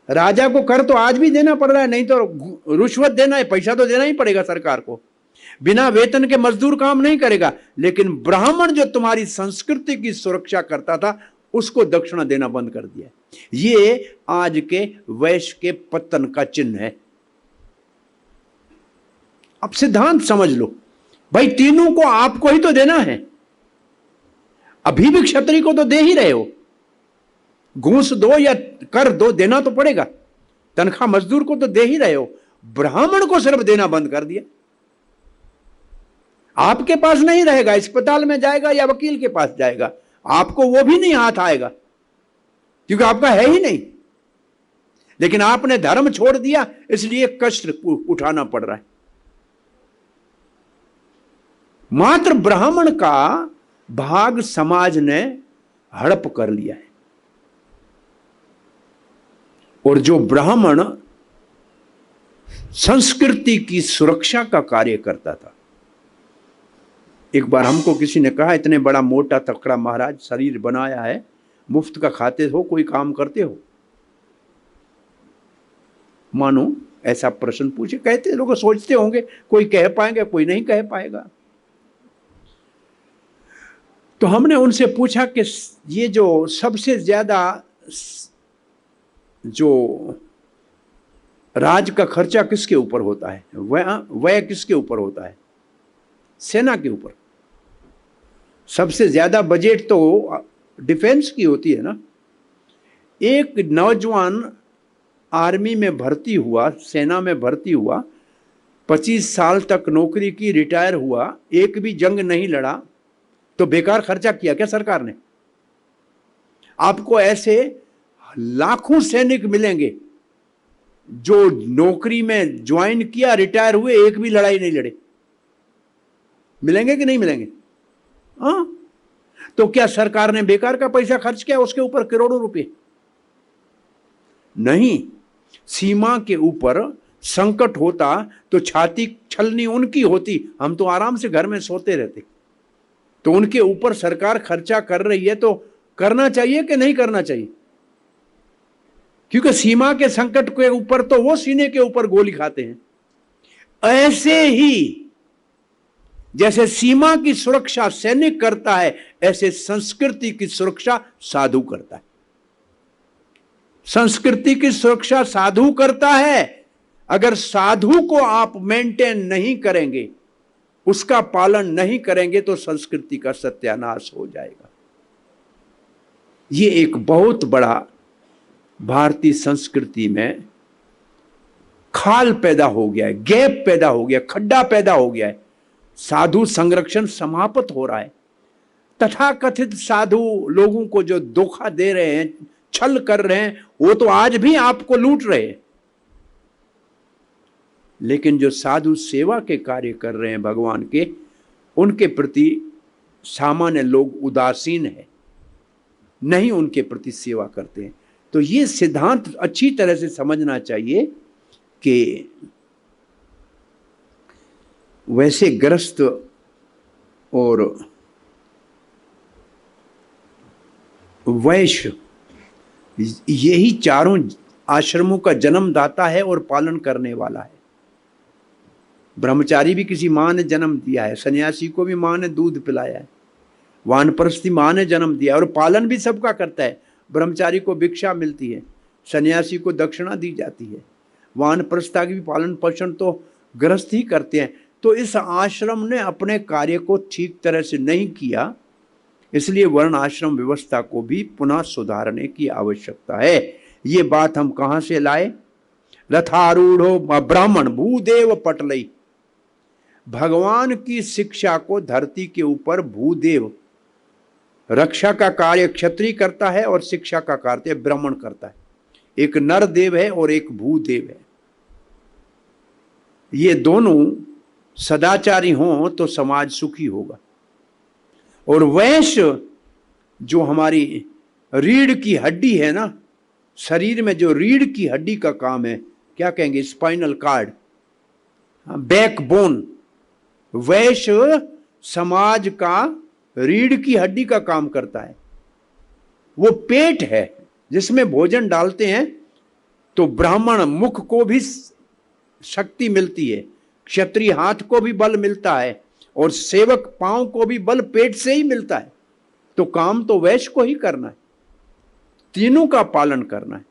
राजा को कर तो आज भी देना पड़ रहा है, नहीं तो रुश्वत देना है, पैसा तो देना ही पड़ेगा सरकार को। बिना वेतन के मजदूर काम नहीं करेगा। लेकिन ब्राह्मण जो तुम्हारी संस्कृति की सुरक्षा करता था, उसको दक्षिणा देना बंद कर दिया। ये आज के वैश्य के पतन का चिन्ह है। अब सिद्धांत समझ लो भाई, तीनों को आपको ही तो देना है। अभी भी क्षत्रिय को तो दे ही रहे हो, घूस दो या कर दो, देना तो पड़ेगा। तनख्वाह मजदूर को तो दे ही रहे हो, ब्राह्मण को सिर्फ देना बंद कर दिया। आपके पास नहीं रहेगा, अस्पताल में जाएगा या वकील के पास जाएगा, आपको वो भी नहीं हाथ आएगा, क्योंकि आपका है ही नहीं। लेकिन आपने धर्म छोड़ दिया, इसलिए कष्ट उठाना पड़ रहा है। मात्र ब्राह्मण का भाग समाज ने हड़प कर लिया है। और जो ब्राह्मण संस्कृति की सुरक्षा का कार्य करता था, एक बार हमको किसी ने कहा, इतने बड़ा मोटा तकड़ा महाराज शरीर बनाया है, मुफ्त का खाते हो, कोई काम करते हो? मानो ऐसा प्रश्न पूछे, कहते लोग सोचते होंगे कोई कह पाएंगे, कोई नहीं कह पाएगा। तो हमने उनसे पूछा कि ये जो सबसे ज्यादा जो राज का खर्चा किसके ऊपर होता है, वह किसके ऊपर होता है? सेना के ऊपर। सबसे ज्यादा बजट तो डिफेंस की होती है ना। एक नौजवान आर्मी में भर्ती हुआ, सेना में भर्ती हुआ, 25 साल तक नौकरी की, रिटायर हुआ, एक भी जंग नहीं लड़ा, तो बेकार खर्चा किया क्या सरकार ने? आपको ऐसे लाखों सैनिक मिलेंगे जो नौकरी में ज्वाइन किया, रिटायर हुए, एक भी लड़ाई नहीं लड़े। मिलेंगे कि नहीं मिलेंगे? हाँ, तो क्या सरकार ने बेकार का पैसा खर्च किया उसके ऊपर करोड़ों रुपए? नहीं। सीमा के ऊपर संकट होता तो छाती छलनी उनकी होती, हम तो आराम से घर में सोते रहते। तो उनके ऊपर सरकार खर्चा कर रही है तो करना चाहिए कि नहीं करना चाहिए? क्योंकि सीमा के संकट के ऊपर तो वो सीने के ऊपर गोली खाते हैं। ऐसे ही जैसे सीमा की सुरक्षा सैनिक करता है, ऐसे संस्कृति की सुरक्षा साधु करता है। संस्कृति की सुरक्षा साधु करता है। अगर साधु को आप मेंटेन नहीं करेंगे, उसका पालन नहीं करेंगे, तो संस्कृति का सत्यानाश हो जाएगा। ये एक बहुत बड़ा भारतीय संस्कृति में खाल पैदा हो गया है, गैप पैदा हो गया, खड्डा पैदा हो गया है, साधु संरक्षण समाप्त हो रहा है। तथाकथित साधु लोगों को जो धोखा दे रहे हैं, छल कर रहे हैं, वो तो आज भी आपको लूट रहे हैं। लेकिन जो साधु सेवा के कार्य कर रहे हैं भगवान के, उनके प्रति सामान्य लोग उदासीन है, नहीं उनके प्रति सेवा करते हैं। तो ये सिद्धांत अच्छी तरह से समझना चाहिए कि वैसे ग्रस्त और वैश्य यही चारों आश्रमों का जन्मदाता है और पालन करने वाला है। ब्रह्मचारी भी किसी माँ ने जन्म दिया है, सन्यासी को भी माँ ने दूध पिलाया है, वानप्रस्थी माँ ने जन्म दिया और पालन भी सबका करता है। ब्रह्मचारी को भिक्षा मिलती है, सन्यासी को दक्षिणा दी जाती है, वानप्रस्था की भी पालन पोषण तो गृहस्थ ही करते हैं। तो इस आश्रम ने अपने कार्य को ठीक तरह से नहीं किया, इसलिए वर्ण आश्रम व्यवस्था को भी पुनः सुधारने की आवश्यकता है। ये बात हम कहाँ से लाए? रथारूढ़ो ब्राह्मण भूदेव पटलई। भगवान की शिक्षा को धरती के ऊपर भूदेव, रक्षा का कार्य क्षत्रिय करता है और शिक्षा का कार्य ब्राह्मण करता है। एक नर देव है और एक भूदेव है। ये दोनों सदाचारी हों तो समाज सुखी होगा। और वैश्य जो हमारी रीढ़ की हड्डी है ना, शरीर में जो रीढ़ की हड्डी का काम है, क्या कहेंगे, स्पाइनल कार्ड, बैकबोन, वैश्य समाज का रीढ़ की हड्डी का काम करता है। वो पेट है जिसमें भोजन डालते हैं तो ब्राह्मण मुख को भी शक्ति मिलती है, क्षत्रिय हाथ को भी बल मिलता है और सेवक पांव को भी बल पेट से ही मिलता है। तो काम तो वैश्य को ही करना है, तीनों का पालन करना है।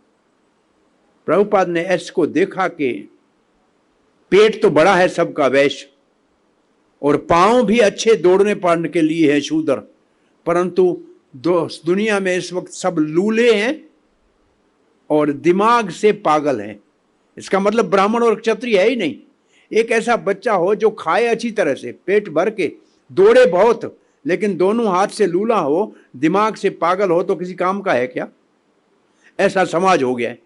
प्रभुपाद ने इसको देखा कि पेट तो बड़ा है सबका वैश्य और पांव भी अच्छे दौड़ने पाड़ने के लिए है शूद्र, परंतु दुनिया में इस वक्त सब लूले हैं और दिमाग से पागल हैं। इसका मतलब ब्राह्मण और क्षत्रिय है ही नहीं। एक ऐसा बच्चा हो जो खाए अच्छी तरह से, पेट भर के, दौड़े बहुत, लेकिन दोनों हाथ से लूला हो, दिमाग से पागल हो, तो किसी काम का है क्या? ऐसा समाज हो गया है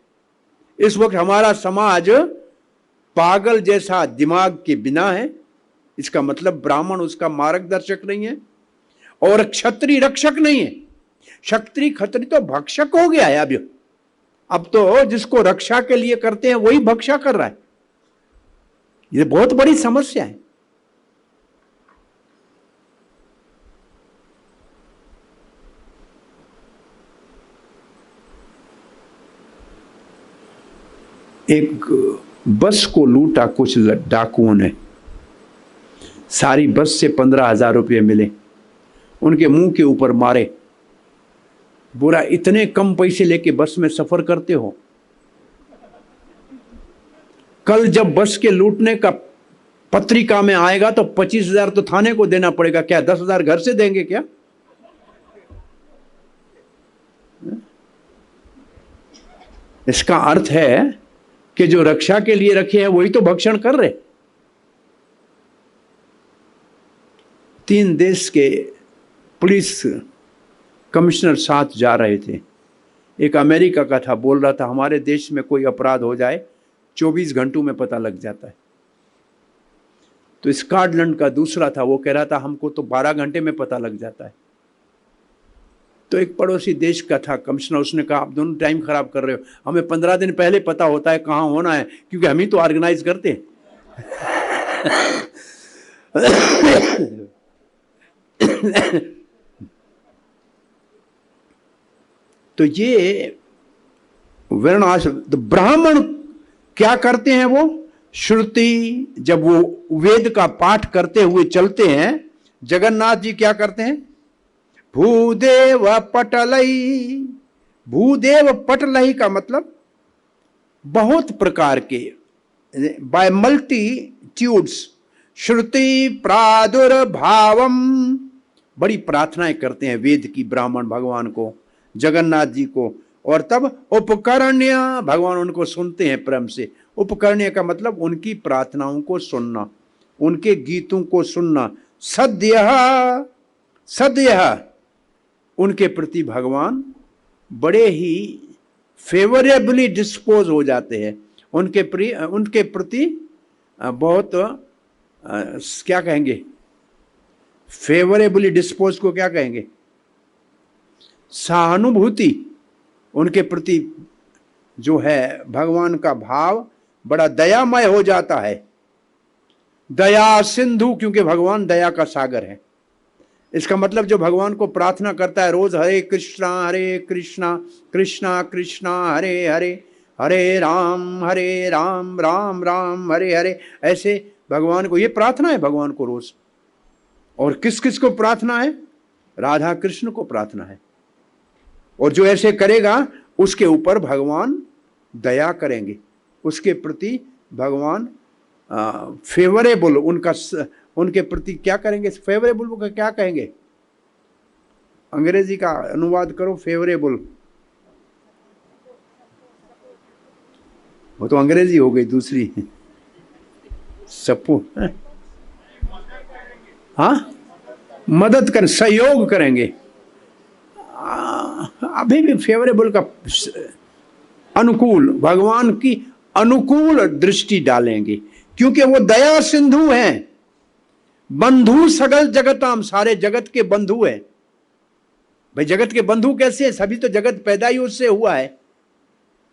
इस वक्त। हमारा समाज पागल जैसा दिमाग के बिना है। इसका मतलब ब्राह्मण उसका मार्गदर्शक नहीं है और क्षत्रिय रक्षक नहीं है। क्षत्रिय तो भक्षक हो गया है अब तो जिसको रक्षा के लिए करते हैं वही भक्षा कर रहा है। ये बहुत बड़ी समस्या है। एक बस को लूटा कुछ डाकुओं ने, सारी बस से 15,000 रुपये मिले, उनके मुंह के ऊपर मारे। बुरा, इतने कम पैसे लेके बस में सफर करते हो? कल जब बस के लूटने का पत्रिका में आएगा तो 25,000 तो थाने को देना पड़ेगा। क्या 10,000 घर से देंगे क्या? इसका अर्थ है कि जो रक्षा के लिए रखे हैं वही तो भक्षण कर रहे। 3 देश के पुलिस कमिश्नर साथ जा रहे थे। एक अमेरिका का था, बोल रहा था हमारे देश में कोई अपराध हो जाए 24 घंटों में पता लग जाता है। तो स्कॉटलैंड का दूसरा था, वो कह रहा था हमको तो 12 घंटे में पता लग जाता है। तो एक पड़ोसी देश का था कमिश्नर, उसने कहा आप दोनों टाइम खराब कर रहे हो, हमें 15 दिन पहले पता होता है कहाँ होना है, क्योंकि हम ही तो ऑर्गेनाइज करते हैं। तो ये वर्ण आश्रम, तो ब्राह्मण क्या करते हैं? वो श्रुति, जब वो वेद का पाठ करते हुए चलते हैं, जगन्नाथ जी क्या करते हैं? भूदेव पटलई। भूदेव पटलई का मतलब बहुत प्रकार के, बाय मल्टीट्यूड्स, श्रुति प्रादुर्भावम, बड़ी प्रार्थनाएं करते हैं वेद की ब्राह्मण भगवान को, जगन्नाथ जी को। और तब उपकरण्य, भगवान उनको सुनते हैं प्रेम से। उपकरण्य का मतलब उनकी प्रार्थनाओं को सुनना, उनके गीतों को सुनना। सद्यः, सद्यः उनके प्रति भगवान बड़े ही फेवरेबली डिस्पोज हो जाते हैं, उनके प्रति बहुत क्या कहेंगे, फेवरेबली डिस्पोज को क्या कहेंगे, सहानुभूति। उनके प्रति जो है भगवान का भाव बड़ा दयामय हो जाता है। दया सिंधु, क्योंकि भगवान दया का सागर है। इसका मतलब जो भगवान को प्रार्थना करता है रोज, हरे कृष्णा कृष्णा कृष्णा हरे हरे, हरे राम राम राम हरे हरे, ऐसे भगवान को, ये प्रार्थना है भगवान को रोज। और किस किस को प्रार्थना है? राधा कृष्ण को प्रार्थना है। और जो ऐसे करेगा उसके ऊपर भगवान दया करेंगे, उसके प्रति भगवान फेवरेबल, उनके प्रति क्या करेंगे, फेवरेबल को क्या कहेंगे, अंग्रेजी का अनुवाद करो फेवरेबल। वो तो अंग्रेजी हो गई दूसरी, सपो, हाँ, मदद कर, सहयोग करेंगे। अभी भी फेवरेबल का अनुकूल, भगवान की अनुकूल दृष्टि डालेंगे, क्योंकि वो दया सिंधु हैं। बंधु सगल जगताम, सारे जगत के बंधु हैं। भाई जगत के बंधु कैसे हैं? सभी तो जगत पैदा ही उससे हुआ है।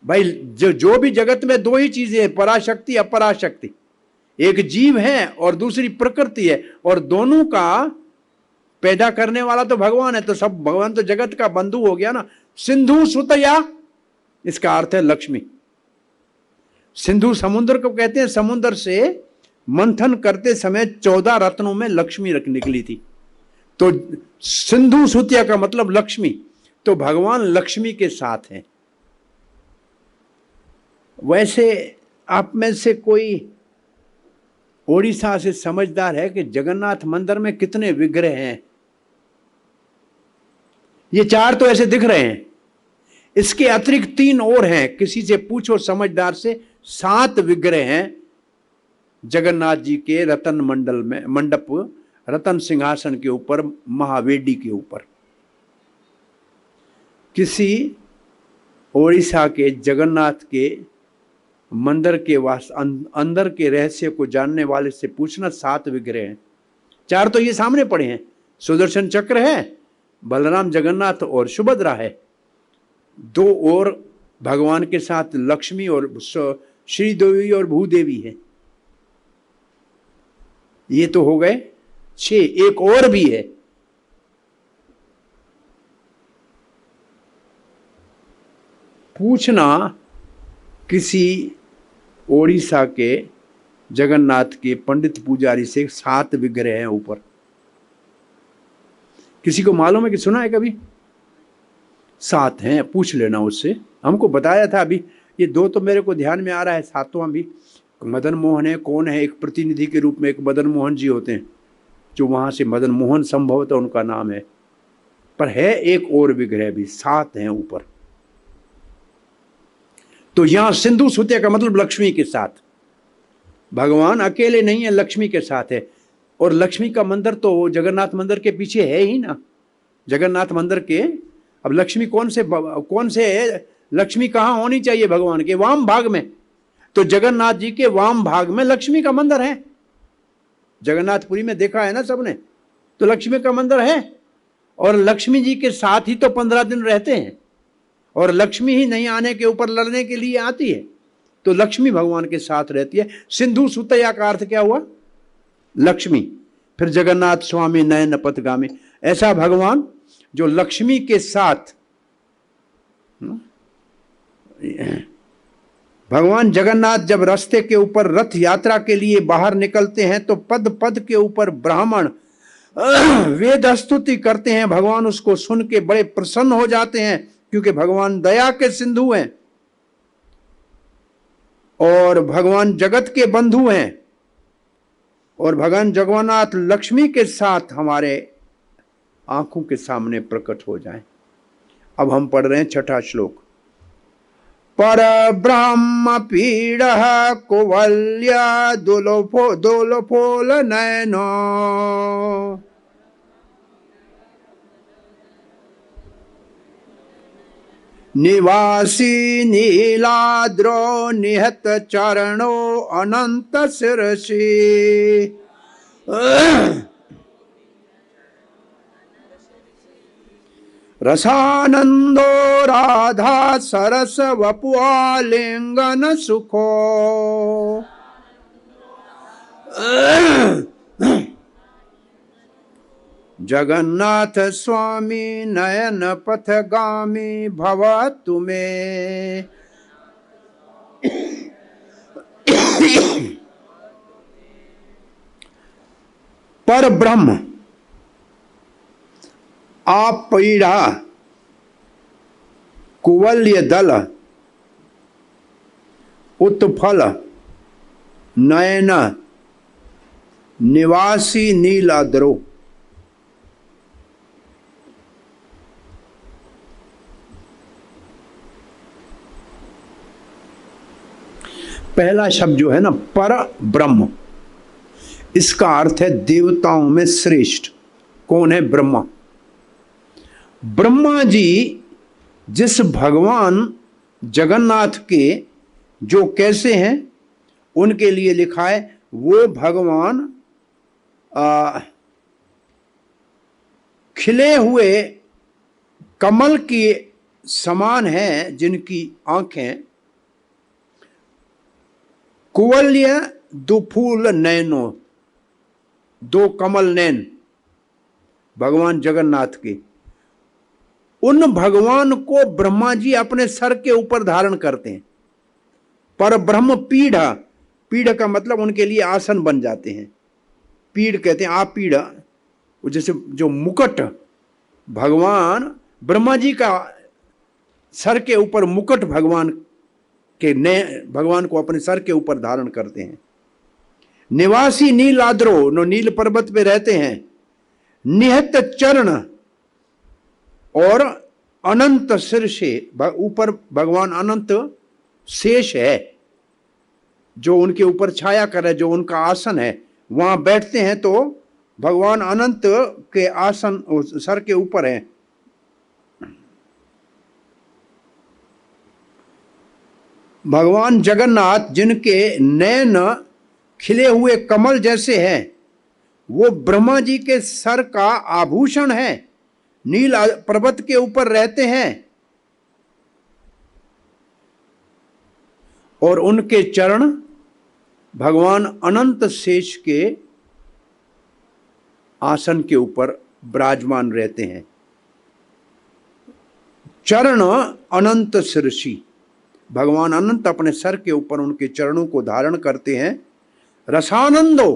भाई जो भी जगत में दो ही चीजें हैं, पराशक्ति अपराशक्ति। एक जीव है और दूसरी प्रकृति है, और दोनों का पैदा करने वाला तो भगवान है। तो सब भगवान तो जगत का बंधु हो गया ना। सिंधु सुतया, इसका अर्थ है लक्ष्मी। सिंधु समुद्र को कहते हैं। समुद्र से मंथन करते समय 14 रत्नों में लक्ष्मी निकली थी। तो सिंधु सुतिया का मतलब लक्ष्मी। तो भगवान लक्ष्मी के साथ हैं। वैसे आप में से कोई ओडिशा से समझदार है कि जगन्नाथ मंदिर में कितने विग्रह हैं? ये 4 तो ऐसे दिख रहे हैं, इसके अतिरिक्त 3 और हैं। किसी से पूछो समझदार से, 7 विग्रह हैं जगन्नाथ जी के रतन मंडल में, मंडप रतन सिंहासन के ऊपर, महावेदी के ऊपर। किसी ओडिशा के जगन्नाथ के मंदिर के अंदर के रहस्य को जानने वाले से पूछना, 7 विग्रह हैं। 4 तो ये सामने पड़े हैं, सुदर्शन चक्र है, बलराम जगन्नाथ और सुभद्रा है। 2 और भगवान के साथ लक्ष्मी और श्रीदेवी और भूदेवी है। ये तो हो गए 6। एक और भी है, पूछना किसी ओडिशा के जगन्नाथ के पंडित पुजारी से, 7 विग्रह हैं ऊपर। किसी को मालूम है कि सुना है कभी? 7 हैं, पूछ लेना उससे। हमको बताया था अभी, ये 2 तो मेरे को ध्यान में आ रहा है, 7वां भी मदन मोहन है। कौन है? एक प्रतिनिधि के रूप में एक मदन मोहन जी होते हैं, जो वहां से मदन मोहन संभवतः उनका नाम है। पर है एक और विग्रह भी, 7 हैं ऊपर। तो यहां सिंधु सुतिया का मतलब लक्ष्मी के साथ। भगवान अकेले नहीं है, लक्ष्मी के साथ है। और लक्ष्मी का मंदिर तो जगन्नाथ मंदिर के पीछे है ही ना। जगन्नाथ मंदिर के, अब लक्ष्मी कौन से है? लक्ष्मी कहाँ होनी चाहिए? भगवान के वाम भाग में। तो जगन्नाथ जी के वाम भाग में लक्ष्मी का मंदिर है। जगन्नाथपुरी में देखा है ना सबने, तो लक्ष्मी का मंदिर है। और लक्ष्मी जी के साथ ही तो 15 दिन रहते हैं। और लक्ष्मी ही नहीं आने के ऊपर लड़ने के लिए आती है, तो लक्ष्मी भगवान के साथ रहती है। सिंधु सुतया का अर्थ क्या हुआ? लक्ष्मी। फिर जगन्नाथ स्वामी नयन पथगामी, ऐसा भगवान जो लक्ष्मी के साथ। भगवान जगन्नाथ जब रास्ते के ऊपर रथ यात्रा के लिए बाहर निकलते हैं तो पद पद के ऊपर ब्राह्मण वेद स्तुति करते हैं। भगवान उसको सुन के बड़े प्रसन्न हो जाते हैं, क्योंकि भगवान दया के सिंधु हैं और भगवान जगत के बंधु हैं। और भगवान जगन्नाथ लक्ष्मी के साथ हमारे आंखों के सामने प्रकट हो जाएं। अब हम पढ़ रहे हैं 6ठा श्लोक। पर ब्रह्म पीड़ कुवल्य दुलफोल नयनो निवासी नीलाद्रो निहत चरणो अनंत शिरसी रसानंदो राधा सरस वपुआलिंगन सुखो जगन्नाथ स्वामी नयन पथगामी भव तुम्हें पर ब्रह्म आप पीड़ा कुवल्य दल उत्फल नयन निवासी नीलाद्रो पहला शब्द जो है ना पर ब्रह्म, इसका अर्थ है देवताओं में श्रेष्ठ। कौन है? ब्रह्मा। ब्रह्मा जी जिस भगवान जगन्नाथ के जो कैसे हैं उनके लिए लिखा है, वो भगवान खिले हुए कमल के समान है, जिनकी आंखें कुवल्य दुफूल नैनो, दो कमल नैन भगवान जगन्नाथ के। उन भगवान को ब्रह्मा जी अपने सर के ऊपर धारण करते हैं। पर ब्रह्म पीढ़, पीढ़ का मतलब उनके लिए आसन बन जाते हैं। पीढ़ कहते हैं आप पीढ़, जैसे जो मुकुट भगवान ब्रह्मा जी का सर के ऊपर मुकुट भगवान के भगवान को अपने सर के ऊपर धारण करते हैं। निवासी नीलाद्रो, नो नील पर्वत पे रहते हैं। निहत चरण और अनंत सिर से, ऊपर भगवान अनंत शेष है जो उनके ऊपर छाया करे, जो उनका आसन है वहां बैठते हैं, तो भगवान अनंत के आसन सर के ऊपर है। भगवान जगन्नाथ जिनके नयन खिले हुए कमल जैसे हैं, वो ब्रह्मा जी के सर का आभूषण है। नील पर्वत के ऊपर रहते हैं और उनके चरण भगवान अनंत शेष के आसन के ऊपर विराजमान रहते हैं। चरण अनंत शिरसी, भगवान अनंत अपने सर के ऊपर उनके चरणों को धारण करते हैं। रसानंदो,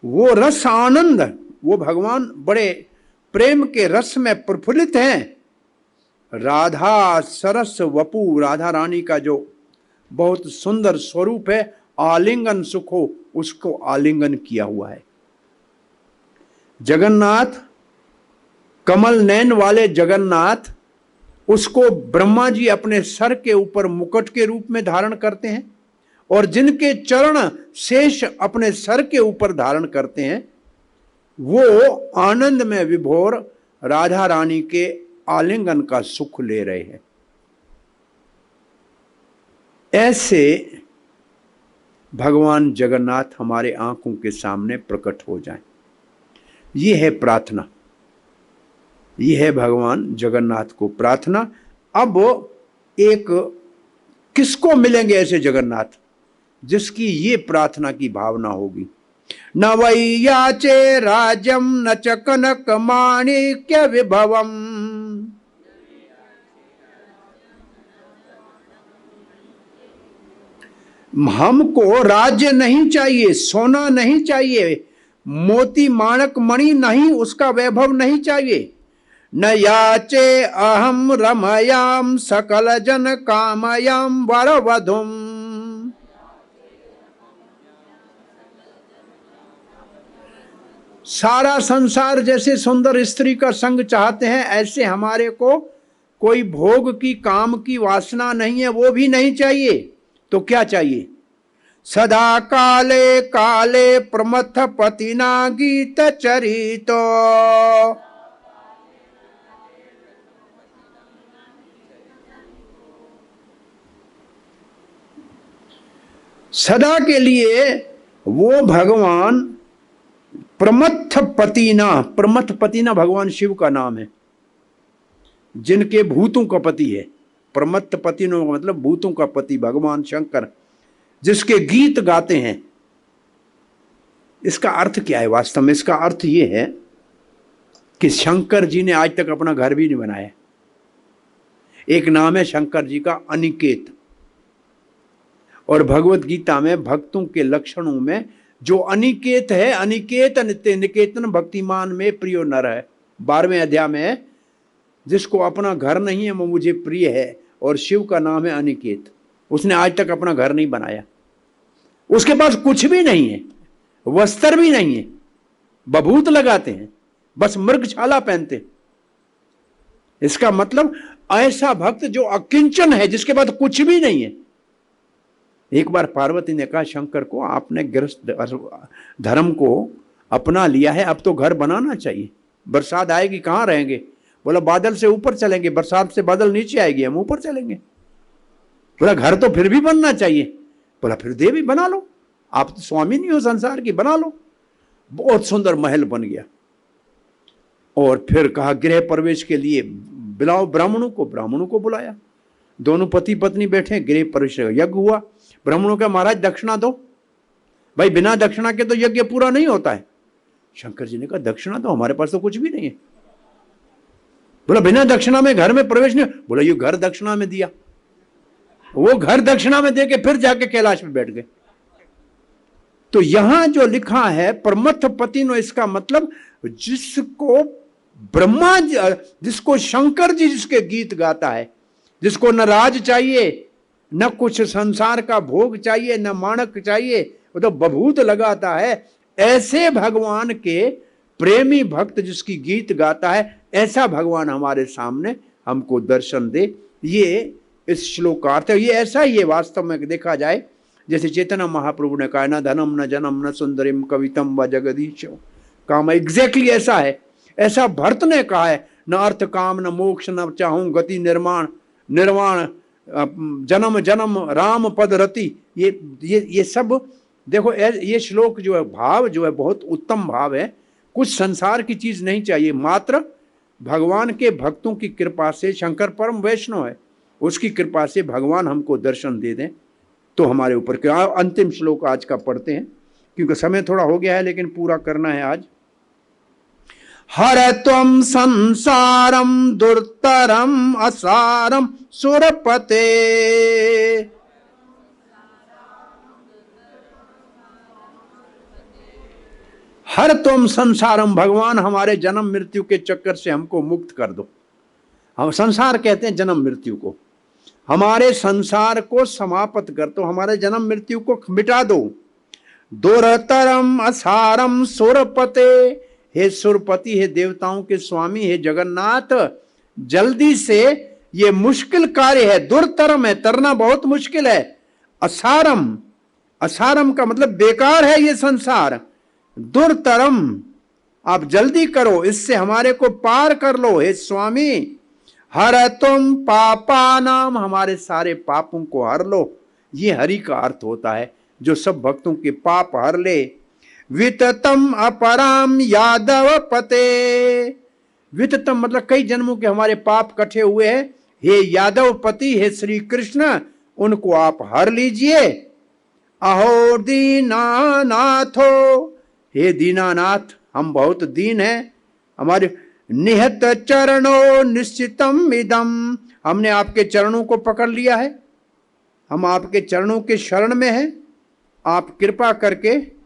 वो रस आनंद, वो भगवान बड़े प्रेम के रस में प्रफुल्लित हैं। राधा सरस वपु, राधा रानी का जो बहुत सुंदर स्वरूप है, आलिंगन सुखो, उसको आलिंगन किया हुआ है। जगन्नाथ, कमल नयन वाले जगन्नाथ, उसको ब्रह्मा जी अपने सर के ऊपर मुकुट के रूप में धारण करते हैं, और जिनके चरण शेष अपने सर के ऊपर धारण करते हैं, वो आनंद में विभोर राधा रानी के आलिंगन का सुख ले रहे हैं। ऐसे भगवान जगन्नाथ हमारे आंखों के सामने प्रकट हो जाएं, ये है प्रार्थना, ये है भगवान जगन्नाथ को प्रार्थना। अब एक किसको मिलेंगे ऐसे जगन्नाथ जिसकी ये प्रार्थना की भावना होगी? न वै याचे राजम न च कनक माणिक्य विभवम, हमको राज्य नहीं चाहिए, सोना नहीं चाहिए, मोती माणक मणि नहीं, उसका वैभव नहीं चाहिए। न याचे अहम रमयाम सकल जन कामयाम वर वधुम, सारा संसार जैसे सुंदर स्त्री का संग चाहते हैं, ऐसे हमारे को कोई भोग की काम की वासना नहीं है, वो भी नहीं चाहिए। तो क्या चाहिए? सदा काले काले प्रमथ पतिना गीत चरितो। सदा के लिए वो भगवान प्रमथ पतिना, प्रमथ पतिना भगवान शिव का नाम है, जिनके भूतों का पति है। प्रमथ पतिनो का मतलब भूतों का पति भगवान शंकर, जिसके गीत गाते हैं। इसका अर्थ क्या है वास्तव में? इसका अर्थ ये है कि शंकर जी ने आज तक अपना घर भी नहीं बनाया। एक नाम है शंकर जी का अनिकेत, और भगवत गीता में भक्तों के लक्षणों में जो अनिकेत है, अनिकेत नित्य निकेतन भक्तिमान में प्रियो नर है, 12वें अध्याय में है, जिसको अपना घर नहीं है वो मुझे प्रिय है। और शिव का नाम है अनिकेत। उसने आज तक अपना घर नहीं बनाया, उसके पास कुछ भी नहीं है, वस्त्र भी नहीं है, बभूत लगाते हैं, बस मृगशाला पहनते। इसका मतलब ऐसा भक्त जो अकिंचन है, जिसके पास कुछ भी नहीं है। एक बार पार्वती ने कहा शंकर को, आपने गृहस्थ धर्म को अपना लिया है, अब तो घर बनाना चाहिए। बरसात आएगी कहाँ रहेंगे? बोला बादल से ऊपर चलेंगे, बरसात से बादल नीचे आएगी, हम ऊपर चलेंगे। बोला घर तो फिर भी बनना चाहिए। बोला फिर देवी बना लो, आप तो स्वामी नहीं हो संसार की, बना लो। बहुत सुंदर महल बन गया। और फिर कहा गृह प्रवेश के लिए बुलाओ ब्राह्मणों को, ब्राह्मणों को बुलाया। दोनों पति पत्नी बैठे, गृह प्रवेश यज्ञ हुआ। ब्राह्मणों का महाराज दक्षिणा दो। भाई बिना दक्षिणा के तो यज्ञ पूरा नहीं होता है। शंकर जी ने कहा दक्षिणा दो, हमारे पास तो कुछ भी नहीं है। बोला बिना दक्षिणा में घर में प्रवेश नहीं। बोला ये घर दक्षिणा में दिया। वो घर दक्षिणा में देके फिर जाके कैलाश में बैठ गए। तो यहां जो लिखा है प्रमथ पतिनो, इसका मतलब जिसको ब्रह्मा, जिसको शंकर जी जिसके गीत गाता है, जिसको न राज चाहिए, न कुछ संसार का भोग चाहिए, न माणक चाहिए, वो तो बभूत लगाता है, ऐसे भगवान के प्रेमी भक्त जिसकी गीत गाता है, ऐसा भगवान हमारे सामने हमको दर्शन दे। ये इस श्लोकार्थ है। ये ऐसा ही है वास्तव में देखा जाए, जैसे चैतन्य महाप्रभु ने कहा न धनम न जनम न सुंदरिम कवितम व जगदीश काम, एग्जैक्टली ऐसा है। ऐसा भरत ने कहा है, न अर्थ काम न मोक्ष न चाहूं गति निर्माण निर्वाण जन्म जन्म राम पद रति। ये सब देखो, ये श्लोक जो है, भाव जो है बहुत उत्तम भाव है। कुछ संसार की चीज नहीं चाहिए, मात्र भगवान के भक्तों की कृपा से, शंकर परम वैष्णव है, उसकी कृपा से भगवान हमको दर्शन दे दें तो हमारे ऊपर। क्या अंतिम श्लोक आज का पढ़ते हैं, क्योंकि समय थोड़ा हो गया है लेकिन पूरा करना है आज। हर त्वं संसारम दुर्तरम असारम सुरपते। हर त्वं संसारम, भगवान हमारे जन्म मृत्यु के चक्कर से हमको मुक्त कर दो। हम संसार कहते हैं जन्म मृत्यु को, हमारे संसार को समाप्त कर दो, हमारे जन्म मृत्यु को मिटा दो। दुरतरम असारम सुरपते, हे सुरपति, हे देवताओं के स्वामी, हे जगन्नाथ, जल्दी से, ये मुश्किल कार्य है। दुर्तरम है, तरना बहुत मुश्किल है। असारम, असारम का मतलब बेकार है ये संसार। दुर्तरम, आप जल्दी करो, इससे हमारे को पार कर लो हे स्वामी। हर तुम पापा नाम, हमारे सारे पापों को हर लो। ये हरि का अर्थ होता है, जो सब भक्तों के पाप हर ले। विततम अपराम यादव पते, विततम मतलब कई जन्मों के हमारे पाप कटे हुए हैं, हे यादव पति, हे श्री कृष्ण, उनको आप हर लीजिए। अहो दीनानाथो, हे दीनानाथ, हम बहुत दीन हैं, हमारे निहत चरणों निश्चितम इदम, हमने आपके चरणों को पकड़ लिया है, हम आपके चरणों के शरण में हैं। आप कृपा करके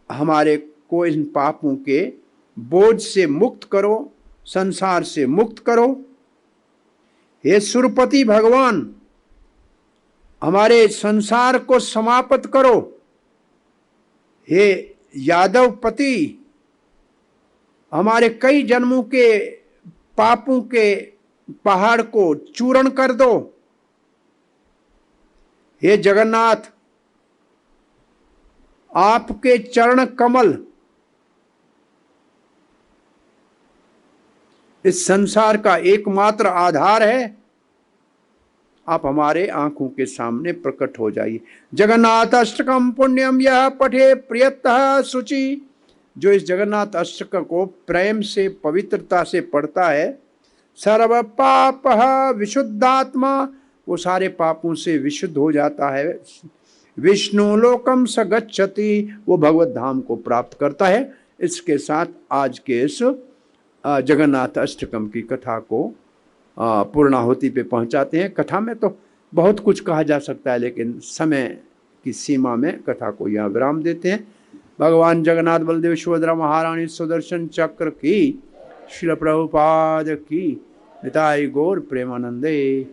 हमारे को इन पापों के बोझ से मुक्त करो, संसार से मुक्त करो। हे सुरपति भगवान, हमारे संसार को समाप्त करो। हे यादवपति, हमारे कई जन्मों के पापों के पहाड़ को चूर्ण कर दो। हे जगन्नाथ, आपके चरण कमल इस संसार का एकमात्र आधार है। आप हमारे आंखों के सामने प्रकट हो जाइए। जगन्नाथ अष्टकम पुण्यम यह पठे प्रियतः शुचि, जो इस जगन्नाथ अष्टक को प्रेम से पवित्रता से पढ़ता है, सर्व पाप विशुद्धात्मा, वो सारे पापों से विशुद्ध हो जाता है। विष्णु लोकम स गच्छति, वो भगवत धाम को प्राप्त करता है। इसके साथ आज के इस जगन्नाथ अष्टकम की कथा को पूर्णाहुति पे पहुंचाते हैं। कथा में तो बहुत कुछ कहा जा सकता है, लेकिन समय की सीमा में कथा को यहाँ विराम देते हैं। भगवान जगन्नाथ बलदेव सुभद्रा महारानी सुदर्शन चक्र की, श्रील प्रभुपाद की, निताई गौर प्रेमानंदे।